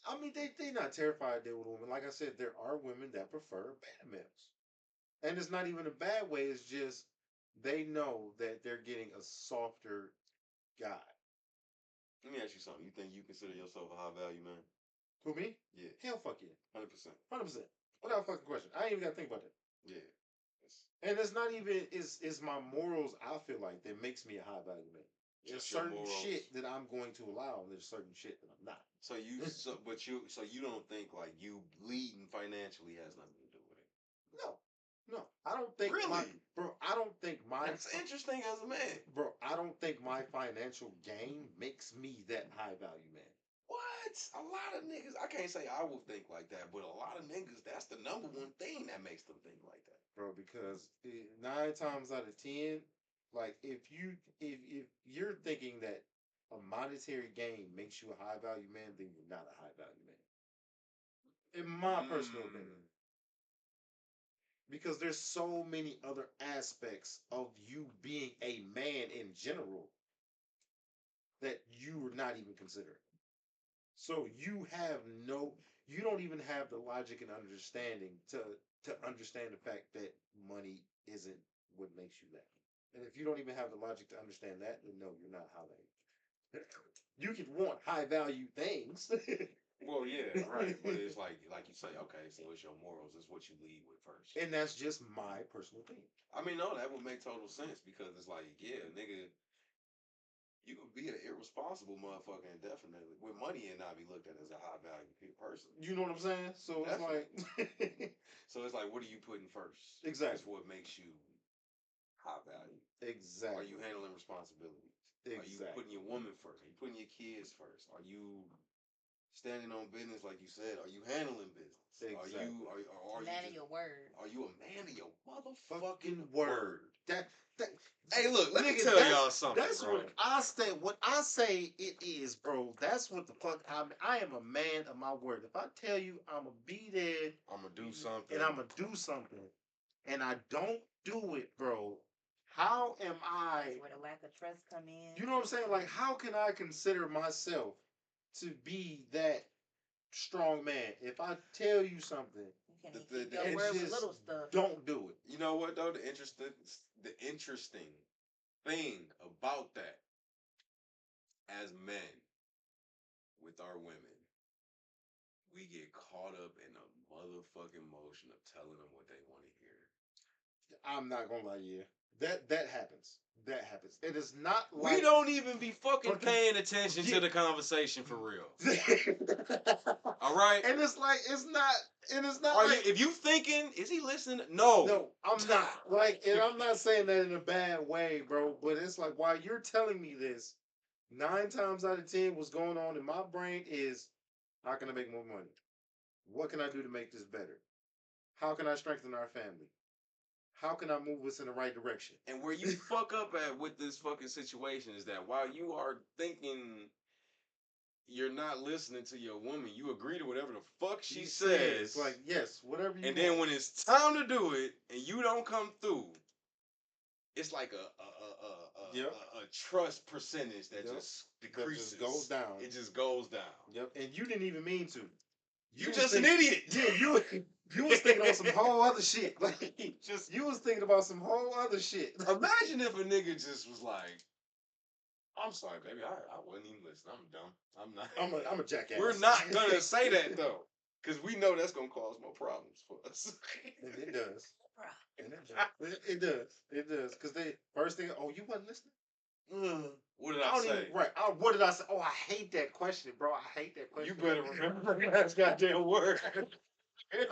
I mean, they not terrified they with women. Like I said, there are women that prefer beta males, and it's not even a bad way. It's just they know that they're getting a softer guy.
Let me ask you something. You think you consider yourself a high value man?
Who me?
Yeah,
Hell, fuck yeah,
100%.
100%. Without a fucking question. I ain't even got to think about that.
Yeah.
And it's not even it's my morals. I feel like that makes me a high value man. There's
Just your
certain
morals.
shit that I'm going to allow, and there's certain shit that I'm not.
So you don't think like you leading financially has nothing to do with it?
No, I don't think
Really?
bro. I don't think
That's interesting as a man.
bro. I don't think my financial gain makes me that high value man.
What? A lot of niggas, I can't say I would think like that, but a lot of niggas, that's the number one thing that makes them think like that.
Bro, because 9 times out of 10, like if you're thinking that a monetary gain makes you a high value man, then you're not a high value man. In my personal opinion. Because there's so many other aspects of you being a man in general that you are not even considering. So you don't even have the logic and understanding to understand the fact that money isn't what makes you that. And if you don't even have the logic to understand that, then no, you're not high value. You can want high value things.
Well, yeah, right. But it's like you say, okay, so it's your morals. It's what you lead with first.
And that's just my personal opinion.
I mean, no, that would make total sense because it's like, yeah, nigga, you could be an irresponsible motherfucker indefinitely with money and not be looked at as a high value person.
You know what I'm saying? So it's like
so it's like, what are you putting first?
Exactly.
That's what makes you high value.
Exactly.
Are you handling responsibilities?
Exactly.
Are you putting your woman first? Are you putting your kids first? Are you standing on business like you said? Are you handling business?
Exactly.
Are
Man
you
of your word.
Are you a man of your
fucking
motherfucking
word? That
Hey, look, let me
nigga,
tell y'all something,
that's
bro.
what I say. What I say it is, bro. That's what the fuck I am a man of my word. If I tell you I'm gonna be there,
I'm gonna do something,
and I'm gonna do something, and I don't do it, bro, how am
That's
I?
where the lack of trust come in.
You know what I'm saying? Like, how can I consider myself to be that strong man if I tell you something?
You can
The,
keep
the,
your
the
word with
Just
little stuff.
don't do it.
You know what though? The interesting thing about that, as men with our women, we get caught up in the motherfucking motion of telling them what they want to hear.
I'm not gonna lie to you. That happens. That happens. It is not
We
like
don't even be fucking
fucking-
paying attention
Yeah.
to the conversation for real.
All
All right.
And it's like it's not. And it's not
Are
like
you? If you thinking, is he listening? No.
no, I'm not. Like, and I'm not saying that in a bad way, bro. But it's like while you're telling me this, 9 times out of 10, what's going on in my brain is how can I make more money? What can I do to make this better? How can I strengthen our family? How can I move us in the right direction?
And where you fuck up at with this fucking situation is that while you are thinking you're not listening to your woman, you agree to whatever the fuck she says.
Like, yes, whatever you
and
want.
then when it's time to do it and you don't come through, it's like
Yep.
a trust percentage that
Yep.
just
That
decreases.
just goes down.
It just goes down.
Yep. And you didn't even mean to.
You
was
just an
thinking-
idiot.
Yeah, you was thinking on some whole other shit. Like,
Just
you was thinking about some whole other shit.
imagine if a nigga just was like, I'm sorry, baby, I wasn't even listening. I'm dumb. I'm not.
I'm a jackass.
We're not gonna say that though, because we know that's gonna cause more problems for us.
And it does. And it does. It does. Because they first thing, oh, you wasn't listening?
What did
I
I
don't
say?
even right. What did I say? Oh, I hate that question, bro. I hate that question.
You better remember the last goddamn word.
I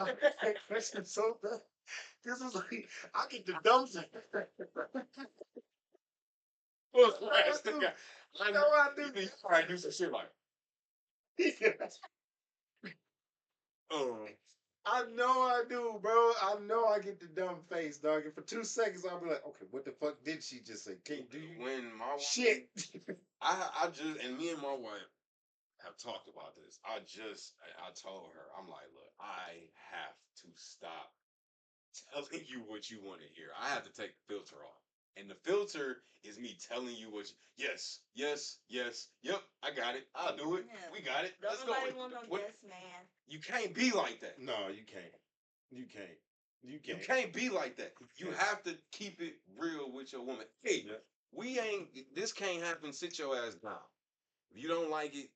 hate that question so bad. This was like I get the dumb shit.
What's the last
I
thing?
do.
I
No, I do.
You probably do some shit like,
I know I do, bro. I know I get the dumb face, dog. And for 2 seconds, I'll be like, okay, what the fuck did she just say? Can't do you?
when my wife,
Shit.
I just, and me and my wife have talked about this. I told her, I'm like, look, I have to stop telling you what you want to hear. I have to take the filter off. And the filter is me telling you what yes, yep, I got it. I'll do it.
Yeah.
We got it.
Don't
Let's go.
nobody want no
What-
yes man.
You can't be like that.
No, you can't. You can't. You
You
can't.
can't be like that. You
can't.
have to keep it real with your woman. Hey,
Yeah.
this can't happen. Sit your ass down. If you don't like it,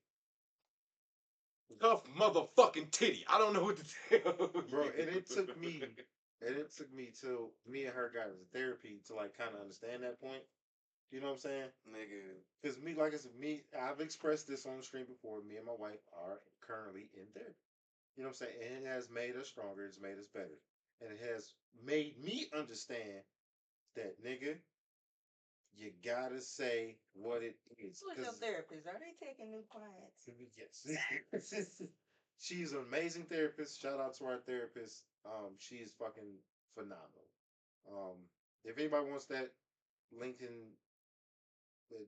tough motherfucking titty. I don't know what to tell you.
Bro, and it took me till me and her got into therapy to like kind of understand that point. You know what I'm saying?
Nigga.
Because me, like I said, I've expressed this on the stream before. Me and my wife are currently in therapy. You know what I'm saying? And it has made us stronger. It's made us better. And it has made me understand that, nigga, you gotta say what it is.
Who's your therapist? Are they taking new clients?
Yes. She's an amazing therapist. Shout out to our therapist. She is fucking phenomenal. If anybody wants that LinkedIn,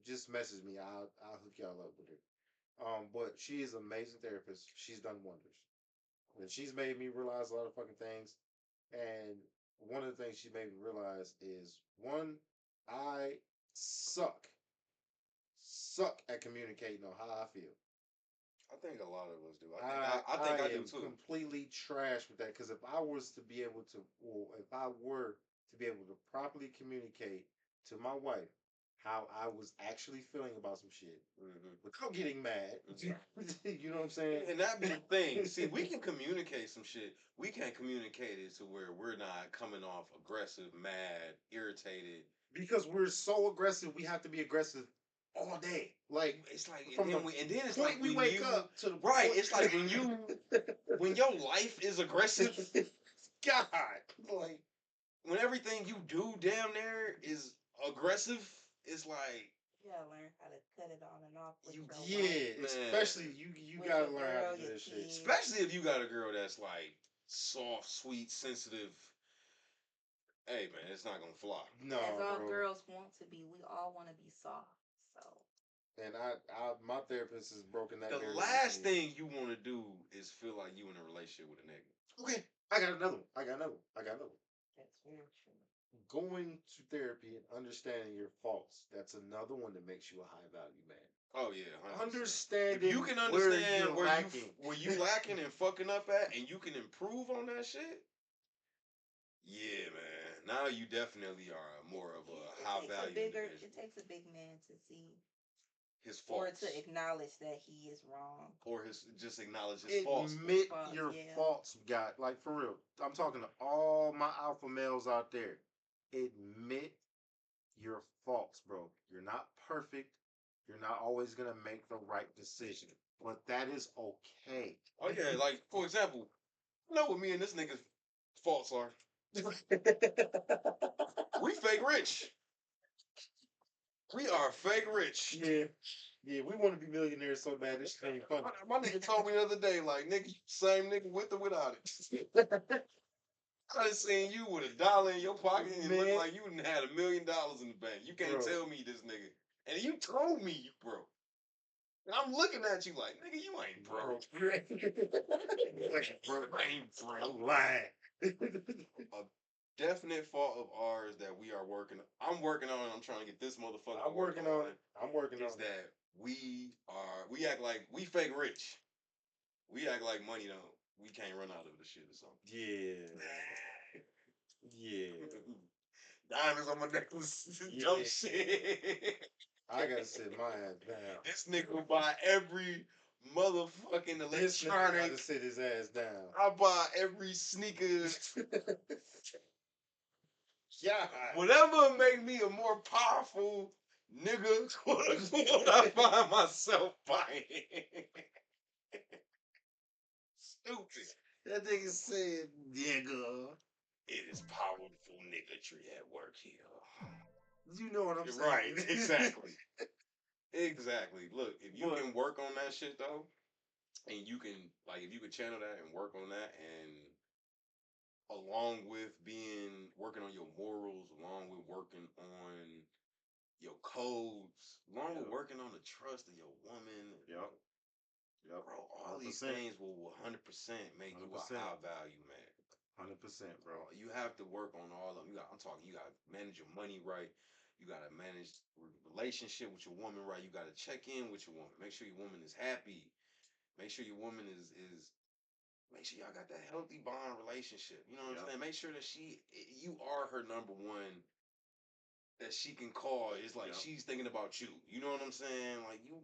just message me. I'll hook y'all up with her. But she is an amazing therapist. She's done wonders. And she's made me realize a lot of fucking things. And one of the things she made me realize is one, I suck at communicating on how I feel.
I think a lot of us do. I think I do
am
too.
completely trash with that because if I was to be able to, or if I were to be able to properly communicate to my wife how I was actually feeling about some shit without getting mad, you know what I'm saying?
And that be the thing. See, we can communicate some shit. We can't communicate it to where we're not coming off aggressive, mad, irritated.
Because we're so aggressive, we have to be aggressive all day. Like
It's like,
from
and then it's like
we
when
wake
you,
up to the
right.
point-
It's like when your life is aggressive.
God, like
When everything you do damn near is aggressive, it's like
You gotta learn how to cut it on and off with your
yeah,
wife.
especially you
With
gotta
your
learn how
girl,
to do
your
this shit.
kids.
especially if you got a girl that's like soft, sweet, sensitive. Hey man, it's not gonna fly.
No,
As all
bro.
girls want to be, we all want to be soft. So
And my therapist has broken that.
The
barrier
last
with me.
thing you want to do is feel like you in a relationship with a nigga.
Okay, I got another one. I got another one.
that's very true.
going to therapy and understanding your faults, that's another one that makes you a high value man.
Oh yeah, 100%.
Understanding
If you can
where
understand
you're lacking.
where you lacking and fucking up at, and you can improve on that shit, yeah, man. Now you definitely are more of a high value individual.
It takes a big man to see
His
or
faults,
to acknowledge that he is wrong.
or his just acknowledge his faults.
Admit
faults,
your
yeah.
faults, God. Like for real. I'm talking to all my alpha males out there. Admit your faults, bro. You're not perfect. You're not always gonna make the right decision, but that is okay.
Oh yeah, like for example, you know what me and this nigga's faults are? We fake rich. We are fake rich.
Yeah, yeah. We want to be millionaires so bad. This shit ain't funny.
My nigga told me the other day, like, nigga, same nigga with or without it. I done seen you with $1 in your pocket and
Man.
look like you done had $1 million in the bank. You can't
Bro.
tell me this nigga. And you told me you broke. And I'm looking at you like, nigga, you ain't broke.
Bro,
You ain't broke.
lying.
A definite fault of ours that we are working. I'm working on. I'm trying to get this motherfucker.
I'm working on it. I'm working on
Is
it.
that we act like we fake rich. We act like money don't. We can't run out of the shit or something.
Yeah. Yeah.
Diamonds on my necklace.
Yeah.
Dumb shit.
I gotta sit my ass down.
This nigga will buy every motherfucking
This nigga
electronic.
gotta sit his ass down.
I buy every sneaker.
Yeah.
Whatever make me a more powerful nigga, what I find myself buying. Stupid.
That nigga said, nigga.
It is powerful niggatry at work here.
You know what I'm saying.
Right, exactly. Exactly. Look, if you can work on that shit though, and you can if you can channel that and work on that, and along with working on your morals, along with working on your codes, along with working on the trust of your woman.
Yep.
Bro, all
100%.
these things will 100% make you a
100%.
high value man.
100%, bro.
You have to work on all of them. You got to manage your money right. You got to manage relationship with your woman right. You got to check in with your woman. Make sure your woman is happy. Make sure your woman is make sure y'all got that healthy bond relationship. You know what I'm saying? Make sure that you are her number one, that she can call. It's like she's thinking about you. You know what I'm saying? Like you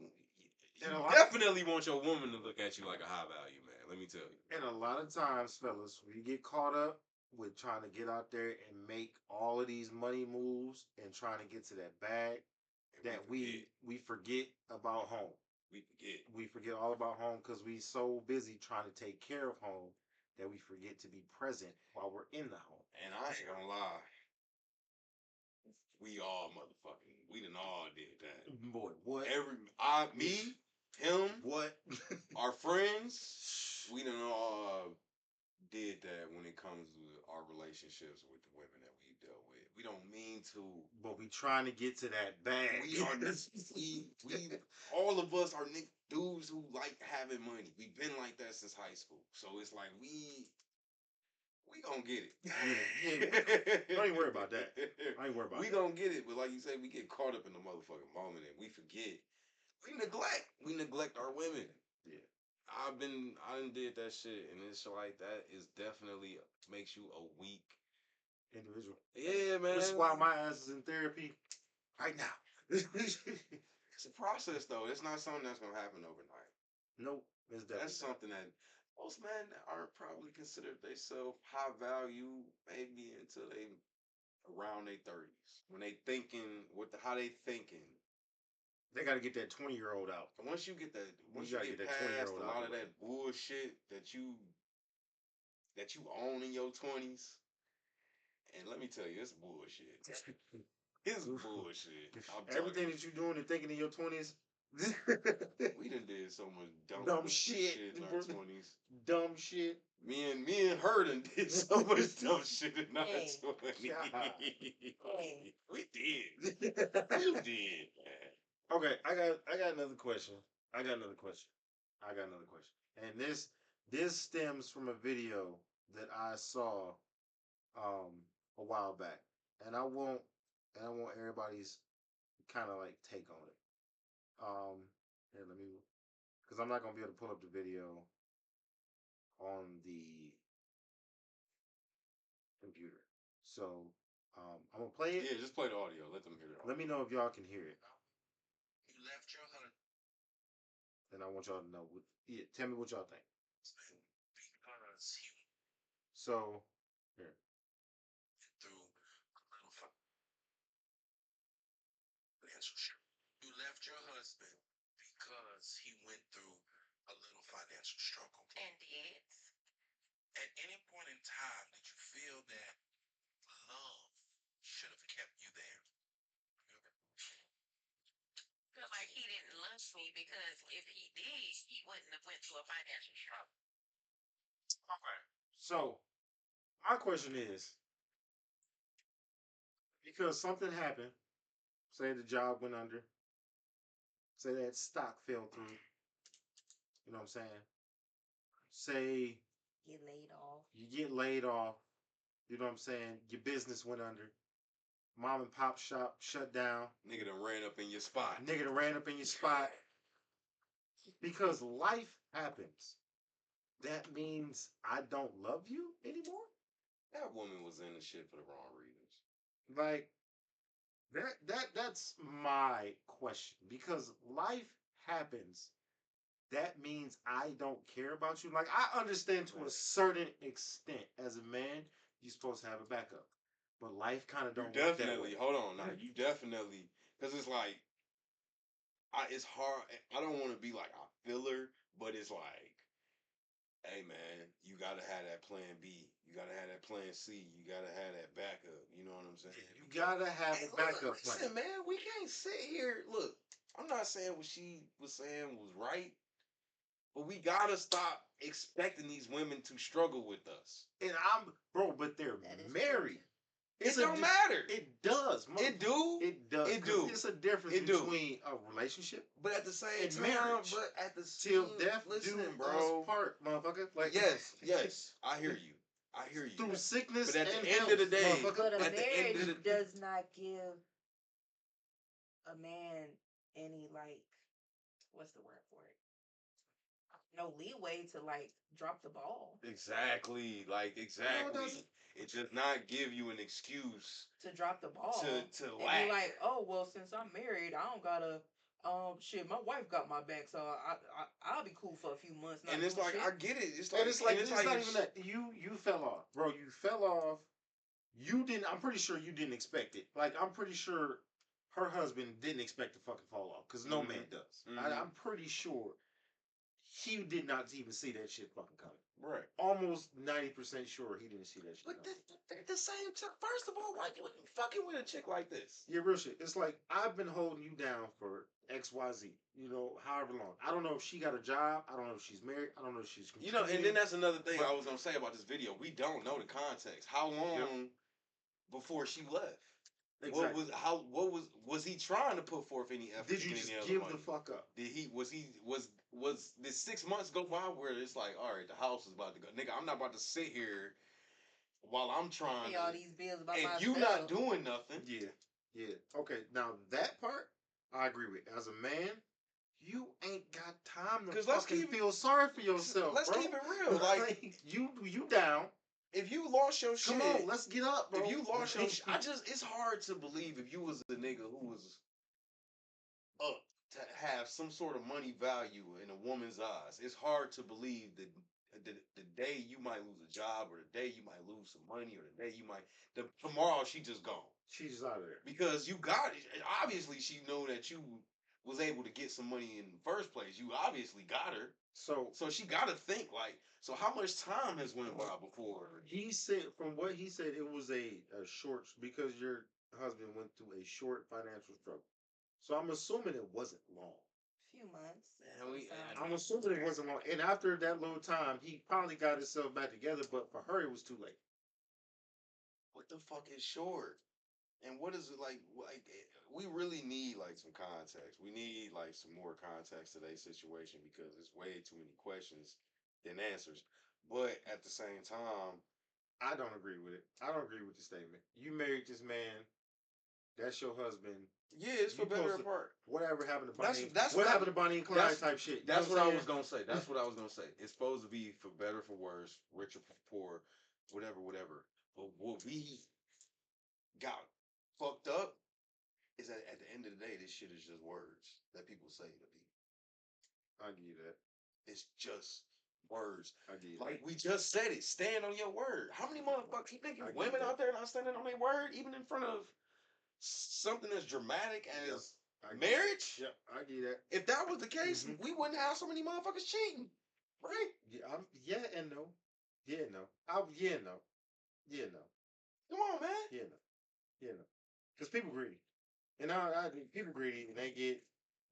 definitely want your woman to look at you like a high value man. Let me tell you.
And a lot of times, fellas, we get caught up with trying to get out there and make all of these money moves and trying to get to that bag that we forget about home. We forget all about home because we so busy trying to take care of home that we forget to be present while we're in the home.
And I ain't gonna lie, we all done all did that.
Boy, what?
Me, him,
what?
our friends, we done all did that when it comes to our relationships with the women that we dealt with. We don't mean to,
but we trying to get to that bag.
We are we all of us are dudes who like having money. We've been like that since high school. So it's like we gonna get it.
Yeah. Don't even worry about that. I ain't worried about that.
We gonna get it, but like you say, we get caught up in the motherfucking moment and we forget. We neglect our women.
Yeah.
I done did that shit, and it's like that is definitely makes you a weak
individual.
Yeah, man.
Which is why my ass is in therapy right now.
It's a process, though. It's not something that's gonna happen overnight.
Nope.
That's something that most men aren't probably considered themselves high value maybe until they around their 30s. When they thinking how they thinking.
They got to get that 20-year-old out.
And once you get past a lot of that bullshit that you own in your 20s, and let me tell you, it's bullshit. It's bullshit.
Everything that you're doing and thinking in your 20s.
We done did so much dumb shit in our 20s.
Dumb shit.
Me and her done did so much dumb shit in our 20s. We did. You did, man.
Okay, I got another question. And this stems from a video that I saw a while back. and I want everybody's kind of like take on it. Here, let me, because I'm not gonna be able to pull up the video on the computer. So I'm gonna play it.
Yeah, just play the audio. Let them hear it.
Let me know if y'all can hear it. You left your husband. And I want y'all to know. Yeah, tell me what y'all think. So here. Through a little financial struggle. You left your husband because he went through a little financial struggle. And did. At any point in time, did you feel that love should have kept you there? Feel like he didn't love me because if he did, he wouldn't have went through a financial struggle. Okay. So my question is, because something happened, say the job went under, say that stock fell through, you know what I'm saying? Say
Get laid off.
you get laid off, you know what I'm saying? Your business went under. Mom and pop shop shut down.
Nigga done ran up in your spot.
Nigga done ran up in your spot. Because life happens. That means I don't love you anymore?
That woman was in the shit for the wrong reasons.
Like that's my question. Because life happens. That means I don't care about you. Like I understand to a certain extent, as a man, you're supposed to have a backup. But life kind of don't work that way.
Hold on now. You definitely, because it's like, it's hard. I don't want to be like I feel her, but it's like, hey man, you gotta have that plan B. You gotta have that plan C. You gotta have that backup. You know what I'm saying?
You gotta have a backup plan.
Listen, man, we can't sit here. Look, I'm not saying what she was saying was right, but we gotta stop expecting these women to struggle with us.
And but they're married.
It don't matter.
It does.
It do.
It does.
It do.
It's a difference between a relationship,
but at the same time,
marriage.
But at the
till death
listen,
do
bro,
us part, motherfucker. Like
yes, I hear you.
Through sickness,
but at
and
the end
health,
of the day,
but a
at the end of
marriage does not give a man any like, what's the word for it? No leeway to like drop the ball.
Exactly. It does not give you an excuse
to drop the ball
to
and
lack.
be like, oh well, since I'm married, I don't gotta. Shit, my wife got my back, so I'll be cool for a few months.
And it's like,
shit.
I get it. It's
not even that. You fell off, bro. You fell off. You didn't. I'm pretty sure you didn't expect it. Like I'm pretty sure her husband didn't expect to fucking fall off because no man does. I'm pretty sure he did not even see that shit fucking coming.
Right.
Almost 90% sure he didn't see that shit.
But at the same time, first of all, why you fucking with a chick like this?
Yeah, real shit. It's like I've been holding you down for XYZ, however long. I don't know if she got a job. I don't know if she's married. I don't know if she's
and then that's another thing I was gonna say about this video. We don't know the context. How long before she left? Exactly. What was he trying to put forth any effort?
Did you just give the fuck up?
Did 6 months go by where it's like, all right, the house is about to go, nigga, I'm not about to sit here while I'm trying
pay all these bills by
and
myself.
You not doing nothing.
Yeah. Okay, now that part I agree with. As a man, you ain't got time to fucking feel sorry for yourself.
Let's
bro.
keep it real. Like
you down.
If you lost your shit,
come on, let's get up, bro.
If you lost your shit, it's hard to believe if you was a nigga who was up to have some sort of money value in a woman's eyes. It's hard to believe that the day you might lose a job, or the day you might lose some money, or the day you might tomorrow she just gone.
She's just out of there
because you got it. Obviously, she knew that you was able to get some money in the first place. You obviously got her. So she got to think like. So how much time has went by before?
He said, from what he said, it was a short, because your husband went through a short financial struggle. So I'm assuming it wasn't long.
Few months.
I'm assuming it wasn't long. And after that little time, he probably got himself back together. But for her, it was too late.
What the fuck is short? And what is it like? Like we really need like some context. We need like some more context to their situation because it's way too many questions than answers. But at the same time,
I don't agree with it. I don't agree with the statement. You married this man. That's your husband.
Yeah, it's for
You
better
supposed to,
apart.
whatever happened to
That's
Bonnie?
that's
What
what
happened to Bonnie and Clyde type shit? You
that's
know
what I
I'm
was
saying?
gonna say. That's what I was gonna say. It's supposed to be for better, for worse, rich or poor, whatever. But what we got fucked up is that at the end of the day, this shit is just words that people say to people.
I give you that.
It's just words.
I give you
Like
that.
we just said it. Stand on your word. How many motherfuckers you think
I get
women
that.
out there not standing on their word, even in front of something as dramatic as
I get
marriage?
Yep, I give you that.
If that was the case,
Mhm.
we wouldn't have so many motherfuckers cheating, right?
Yeah and no. Yeah, no. Yeah, no. Yeah, no.
Come on, man.
Yeah, no. Yeah, no. Because people greedy. And people greedy and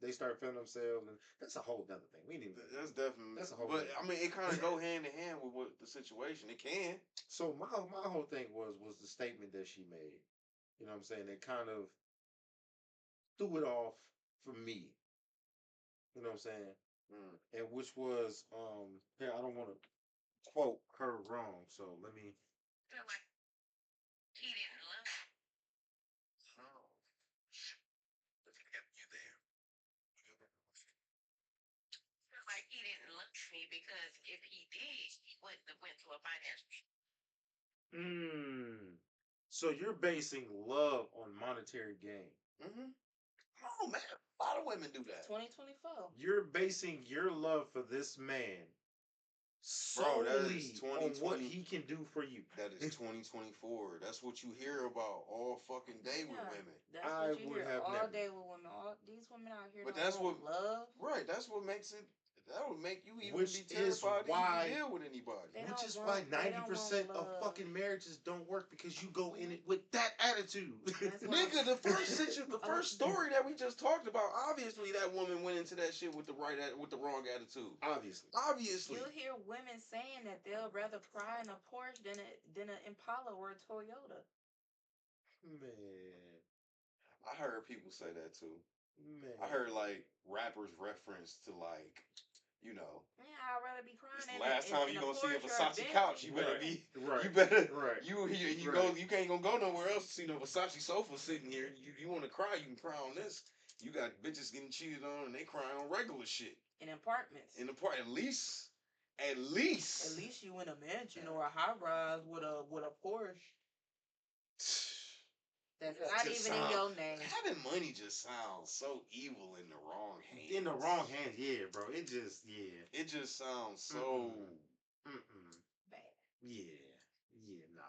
they start feeling themselves, and that's a whole other thing. We need
That's definitely.
That's a whole
But
thing.
I mean, it kind of go hand in hand with what the situation. It can.
So my whole thing was the statement that she made. You know what I'm saying? That kind of threw it off for me. You know what I'm saying? And which was here, I don't want to quote her wrong, so let me.
Feel like he didn't love me.
Oh, you there?
Feel like he didn't love me because if he did, he wouldn't have went to a financial.
So you're basing love on monetary gain.
Mm-hmm. Oh man, a lot of women do that.
2024.
You're basing your love for this man
Bro, that
solely
is
on what
2020.
he can do for you.
That is 2024. That's what you hear about all fucking day with women.
That's
I
what you
would
hear
have
all
never.
day with women. All these women out here
But
don't
that's
want
what
love.
right. That's what makes it. That would make you even
Which
be
is
terrified to
why-
even deal with anybody.
They
Which
don't
is
want-
why
they don't
90%
want
of
love.
fucking marriages don't work because you go in it with that attitude.
That's what
Nigga, the first the
Oh.
first story that we just talked about, obviously that woman went into that shit with the wrong attitude.
Obviously.
You'll hear women saying that they'll rather cry in a Porsche than an Impala or a Toyota.
Man.
I heard people say that too.
Man.
I heard like rappers reference to like, you know,
Yeah, I'd rather be crying.
it's the last time you gonna see a Versace couch. You better
Right.
be.
Right.
You better.
Right.
You
Right.
go. You can't gonna go nowhere else to see no Versace sofa sitting here. You want to cry? You can cry on this. You got bitches getting cheated on and they crying on regular shit.
In apartments.
In the part, at least. At least
you in a mansion or a high rise with a Porsche. That's not even in your name.
Having money just sounds so evil in the wrong hands.
In the wrong hands, yeah, bro. It just
sounds so
bad.
Yeah, nah.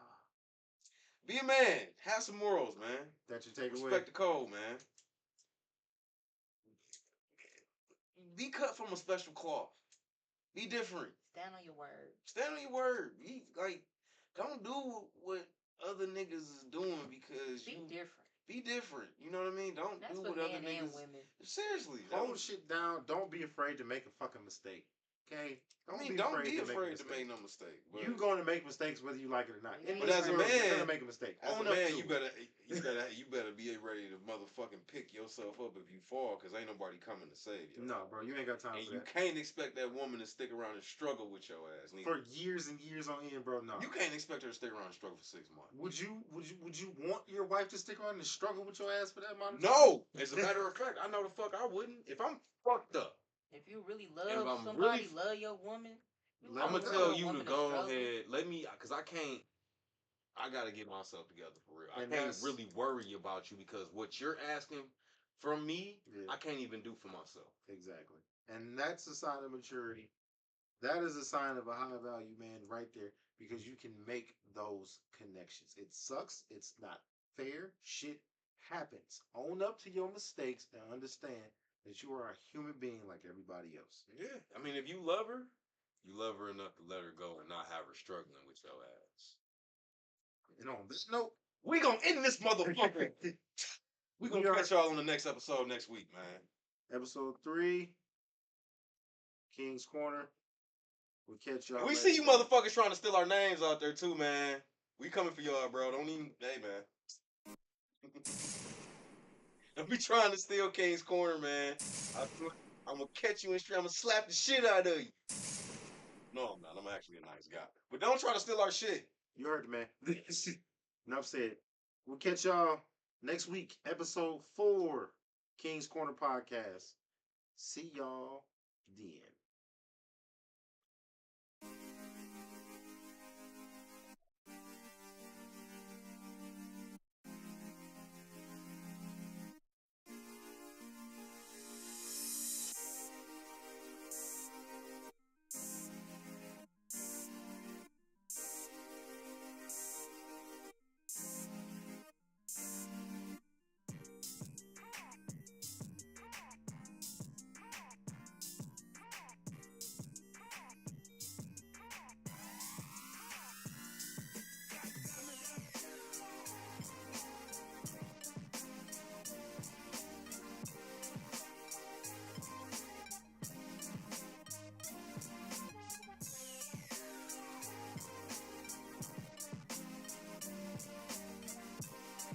Be a man. Have some morals, man.
That you take away.
Respect the code, man. Be cut from a special cloth. Be different.
Stand on your word.
Stand on your word. Be like, don't do what other niggas is doing because
Be different.
Be different. You know what I mean? Don't
That's
do
what
what other
men
niggas.
And women.
Seriously,
hold shit down. Don't be afraid to make a fucking mistake. Okay?
Don't be afraid to make no mistake.
You're going to make mistakes whether you like it or not.
But as a man,
you're gonna make a mistake.
As a man, you better be ready to motherfucking pick yourself up if you fall, because ain't nobody coming to save you.
No, bro, you ain't got time for that.
And you can't expect that woman to stick around and struggle with your ass neither.
For years and years on end, bro. No,
you can't expect her to stick around and struggle for 6 months.
Would you want your wife to stick around and struggle with your ass for that amount of time?
No, as a matter of fact, I know the fuck I wouldn't. If I'm fucked up,
if you really love somebody, love your woman.
I'm gonna tell you to go ahead. Let me, cause I can't. I gotta get myself together for real. I can't really worry about you because what you're asking from me, I can't even do for myself.
Exactly, and that's a sign of maturity. That is a sign of a high value man right there because you can make those connections. It sucks. It's not fair. Shit happens. Own up to your mistakes and understand that you are a human being like everybody else.
Yeah, I mean, if you love her enough to let her go and not have her struggling with your ass.
And on this note,
we gonna end this motherfucker. we gonna catch y'all on the next episode next week, man.
Episode 3, King's Corner. We'll catch y'all.
We see you motherfuckers trying to steal our names out there too, man. We coming for y'all, bro. Don't even, hey, man. Don't be trying to steal King's Corner, man. I'm gonna catch you in street. I'm gonna slap the shit out of you. No, I'm not. I'm actually a nice guy. But don't try to steal our shit.
You heard the man. Enough said. We'll catch y'all next week, episode 4, King's Corner Podcast. See y'all then.